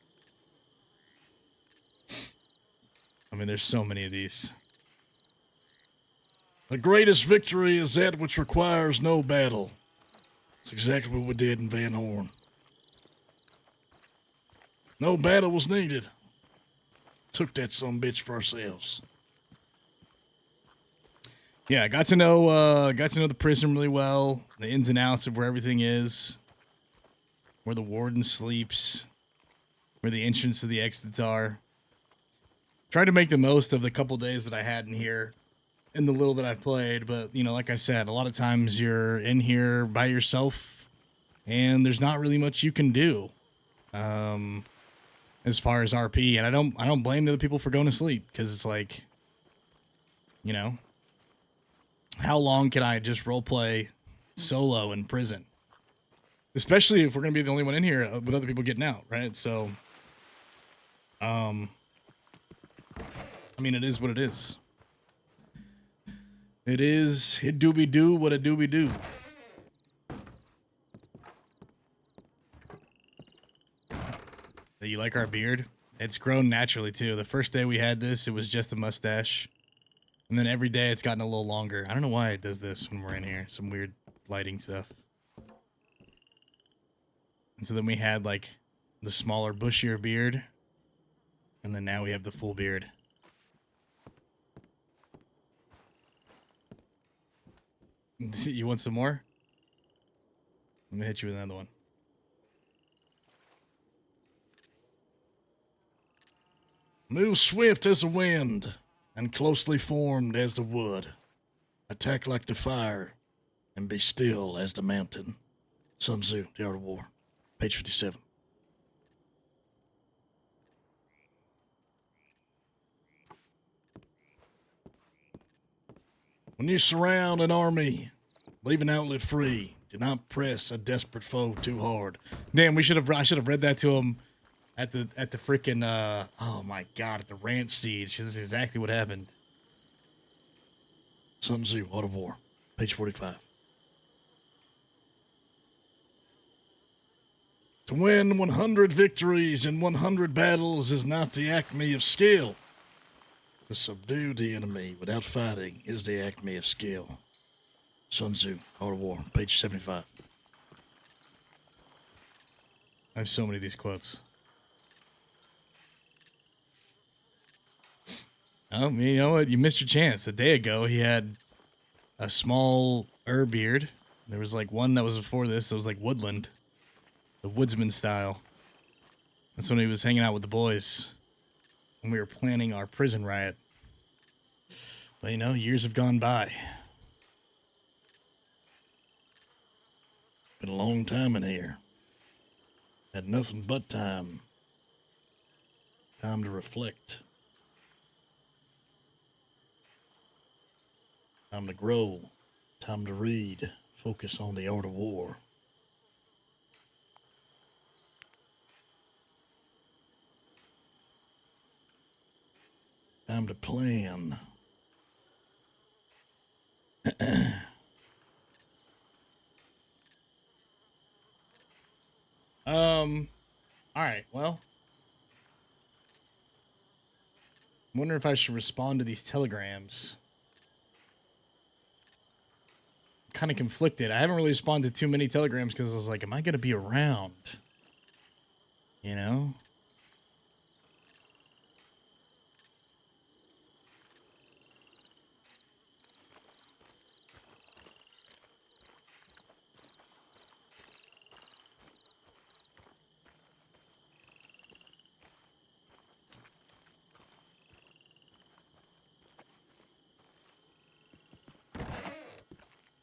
I mean, there's so many of these. The greatest victory is that which requires no battle. That's exactly what we did in Van Horn. No battle was needed. Took that sumbitch for ourselves. Yeah, I got to know the prison really well, the ins and outs of where everything is, where the warden sleeps, where the entrance to the exits are. Tried to make the most of the couple days that I had in here and the little that I played, but you know, like I said, a lot of times you're in here by yourself and there's not really much you can do. As far as RP, and I don't blame the other people for going to sleep, because it's like, you know, how long can I just roleplay solo in prison? Especially if we're gonna be the only one in here with other people getting out, right? So, I mean, it is what it is. It doobie doo what a doobie doo. You like our beard? It's grown naturally too. The first day we had this, it was just a mustache. And then every day it's gotten a little longer. I don't know why it does this when we're in here. Some weird lighting stuff. And so then we had like the smaller, bushier beard. And then now we have the full beard. You want some more? Let me hit you with another one. Move swift as the wind, and closely formed as the wood. Attack like the fire, and be still as the mountain. Sun Tzu, The Art of War, page 57. When you surround an army, leave an outlet free. Do not press a desperate foe too hard. Damn, I should have read that to him at the freaking oh my god, at the ranch siege. This is exactly what happened. Sun Tzu, Art of War, page 45. To win 100 victories in 100 battles is not the acme of skill. To subdue the enemy without fighting is the acme of skill. Sun Tzu, Art of War, page 75. I have so many of these quotes. Oh, you know what? You missed your chance. A day ago, he had a small beard. There was like one that was before this that was like woodland. The woodsman style. That's when he was hanging out with the boys. When we were planning our prison riot. But, you know, years have gone by. Been a long time in here. Had nothing but time. Time to reflect. Time to grow. Time to read. Focus on the art of war. Time to plan. All right, well. I'm wondering if I should respond to these telegrams. I'm kind of conflicted. I haven't really responded to too many telegrams because I was like, am I going to be around? You know?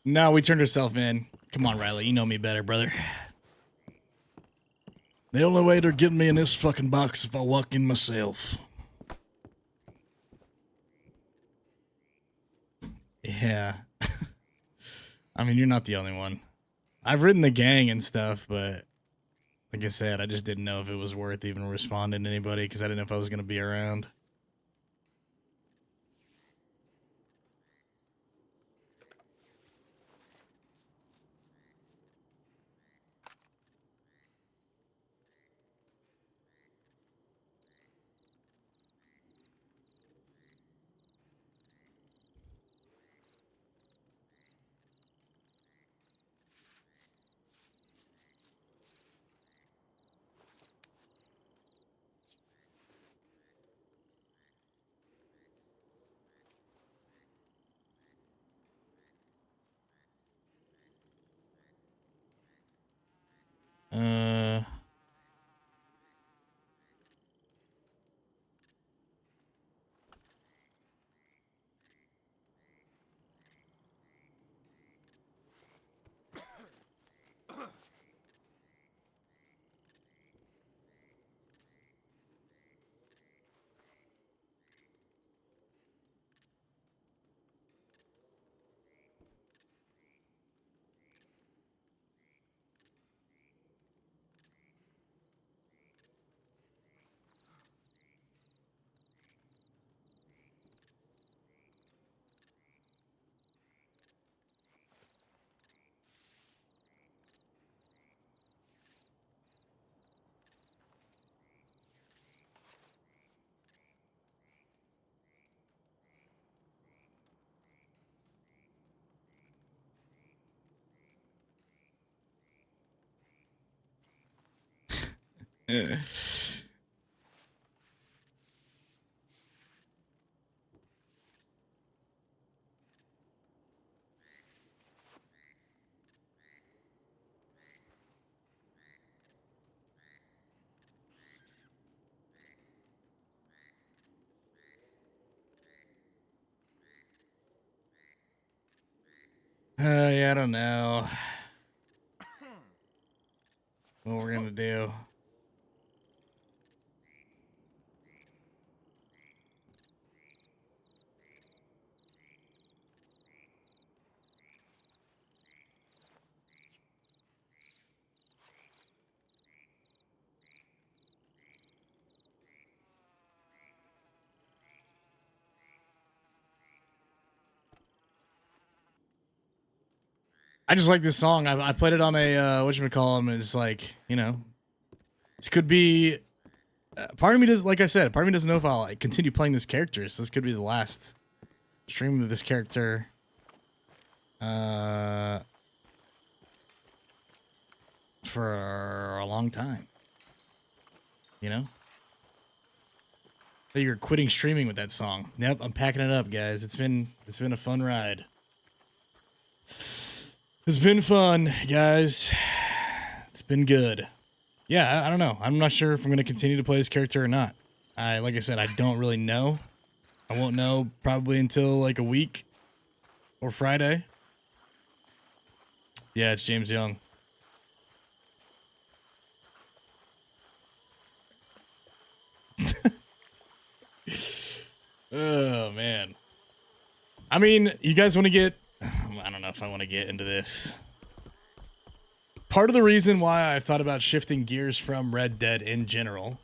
No, we turned ourselves in. Come on, Riley. You know me better, brother. The only way they're getting me in this fucking box is if I walk in myself. Yeah. I mean, you're not the only one. I've ridden the gang and stuff, but Like I said, I just didn't know if it was worth even responding to anybody because I didn't know if I was going to be around. Uh, yeah, I don't know what we're gonna do. I just like this song. I played it on a whatchamacallem, and it's like, you know, this could be. Part of me does, like I said, part of me doesn't know if I'll like continue playing this character. So this could be the last stream of this character. For a long time. You know? So you're quitting streaming with that song. Yep, I'm packing it up, guys. It's been a fun ride. It's been fun, guys. It's been good. Yeah, I don't know. I'm not sure if I'm going to continue to play this character or not. Like I said, I don't really know. I won't know probably until like a week or Friday. Yeah, it's James Young. Oh, man. I mean, you guys want to get... I don't know if I want to get into this. Part of the reason why I've thought about shifting gears from Red Dead in general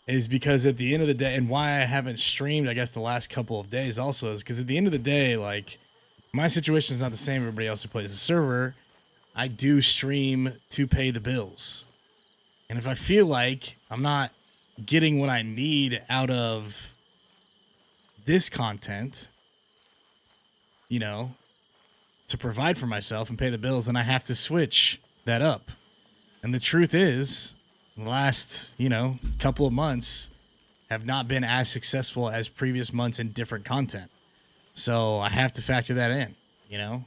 is because at the end of the day, and why I haven't streamed, I guess, the last couple of days also, is because at the end of the day, like, my situation is not the same everybody else who plays the server. I do stream to pay the bills. And if I feel like I'm not getting what I need out of this content, you know, to provide for myself and pay the bills, then I have to switch that up. And the truth is, the last, you know, couple of months have not been as successful as previous months in different content. So I have to factor that in, you know?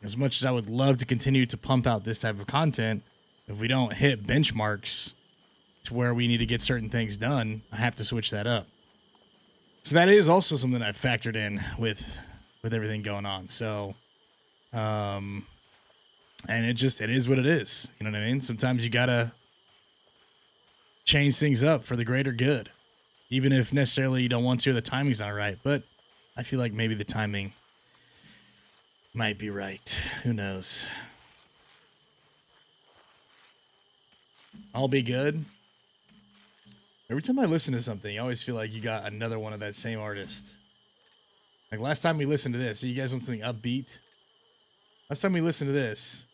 As much as I would love to continue to pump out this type of content, if we don't hit benchmarks to where we need to get certain things done, I have to switch that up. So that is also something I've factored in with everything going on. So, and it is what it is. You know what I mean? Sometimes you gotta change things up for the greater good, even if necessarily you don't want to, or the timing's not right. But I feel like maybe the timing might be right. Who knows? I'll be good. Every time I listen to something, you always feel like you got another one of that same artist. Like last time we listened to this, so you guys want something upbeat? Last time we listened to this,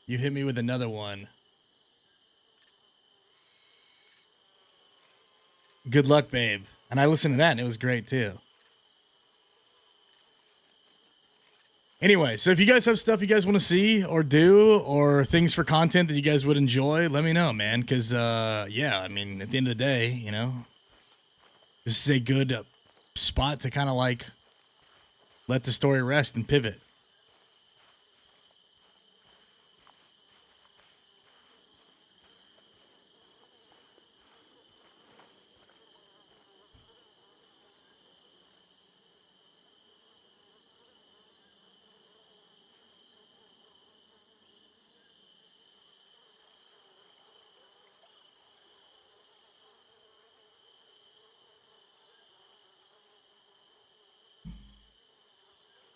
you hit me with another one. Good luck, babe. And I listened to that and it was great too. Anyway, so if you guys have stuff you guys want to see or do or things for content that you guys would enjoy, let me know, man. Because, yeah, I mean, at the end of the day, you know, this is a good spot to kind of like let the story rest and pivot.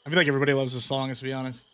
I feel like everybody loves this song, let's be honest.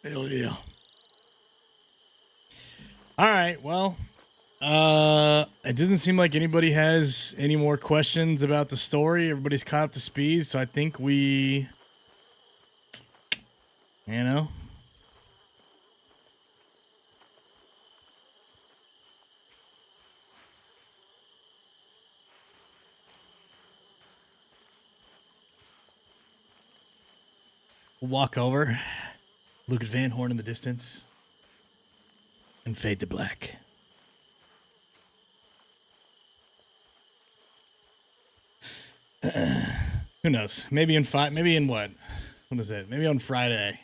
Hell yeah. All right, well, it doesn't seem like anybody has any more questions about the story. Everybody's caught up to speed, so I think we, you know, we'll walk over, look at Van Horn in the distance, and fade to black. Who knows? Maybe in five. Maybe in what? What is it? Maybe on Friday.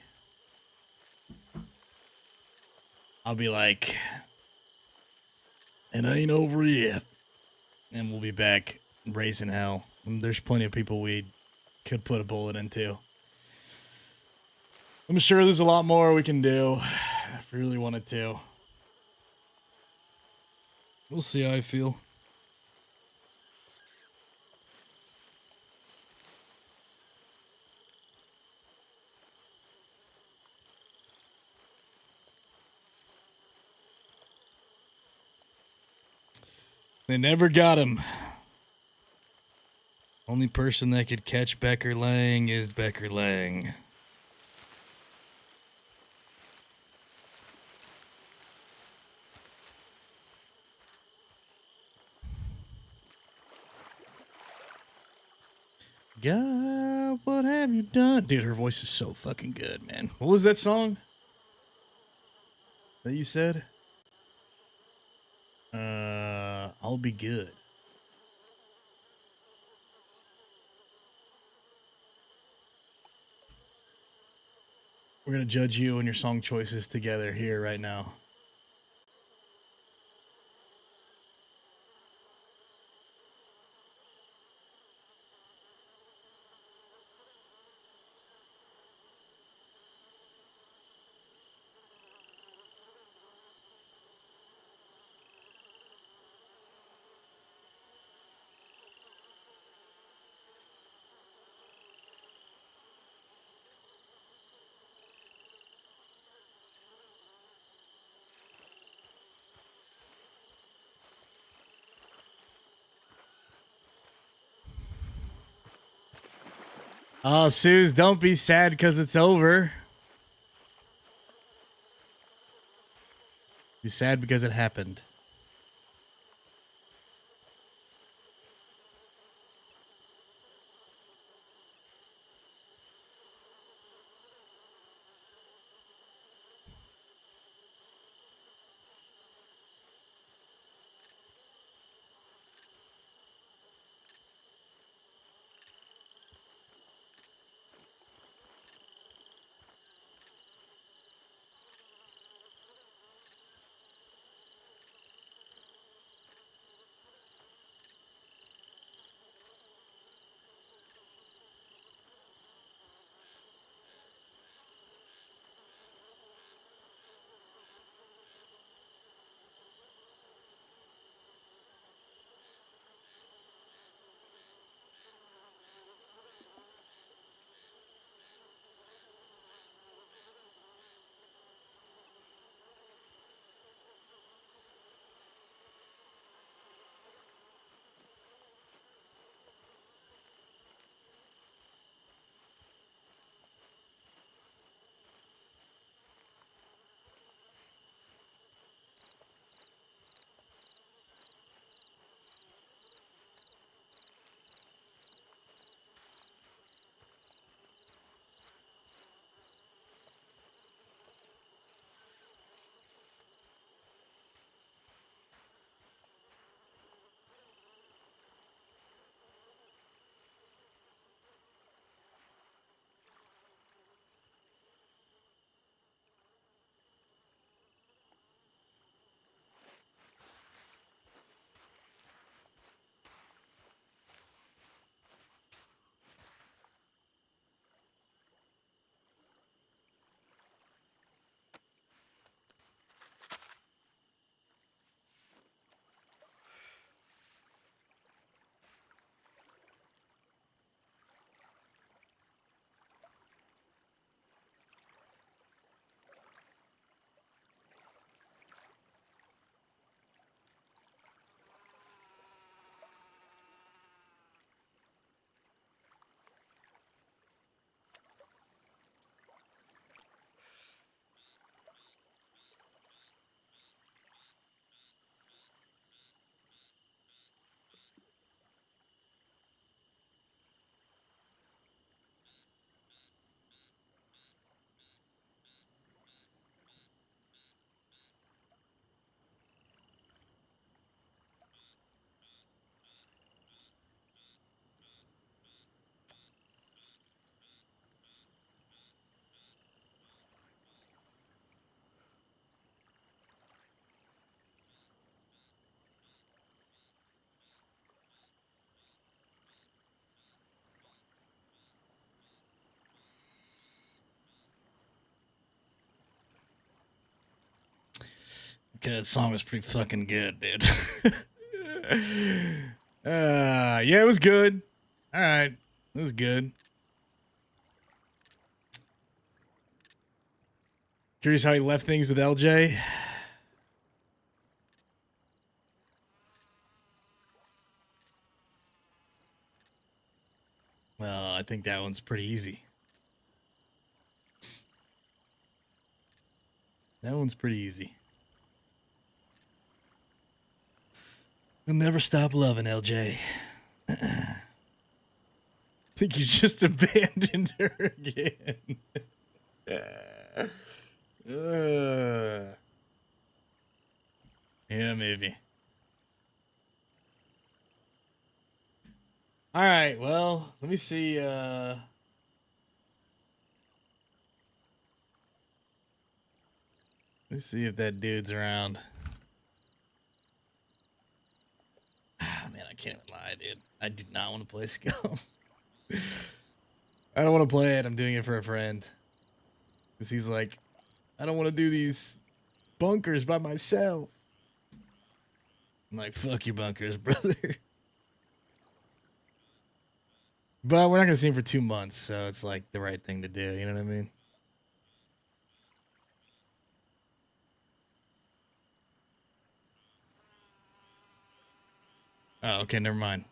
I'll be like, It ain't over yet. and we'll be back raising hell. There's plenty of people we could put a bullet into. I'm sure there's a lot more we can do if we really wanted to. We'll see how I feel. They never got him. Only person that could catch Becker Lang is Becker Lang. God, what have you done? Dude, her voice is so fucking good, man. What was that song that you said? I'll be good. We're gonna judge you and your song choices together here right now. Oh, Suze, don't be sad because it's over. Be sad because it happened. because that song was pretty fucking good, dude. Yeah, it was good. All right, it was good. Curious how he left things with LJ. Well, I think that one's pretty easy. That one's pretty easy. He'll never stop loving LJ. I think he's just abandoned her again. Yeah, maybe. All right, well, let me see. Let's see if that dude's around. Ah, man, I can't even lie, dude. I do not want to play Scum. I don't want to play it. I'm doing it for a friend. Because he's like, I don't want to do these bunkers by myself. I'm like, fuck your bunkers, brother. But we're not going to see him for 2 months, so it's like the right thing to do. You know what I mean? Oh, okay, never mind.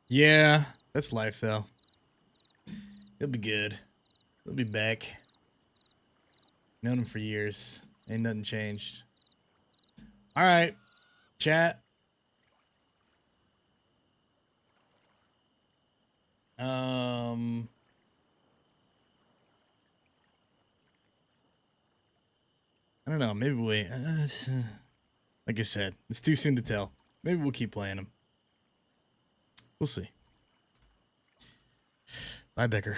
Yeah, that's life, though. He'll be good. He'll be back. Known him for years. Ain't nothing changed. All right, chat. I don't know. Maybe wait. Like I said, it's too soon to tell. Maybe we'll keep playing him. We'll see. Bye, Becker.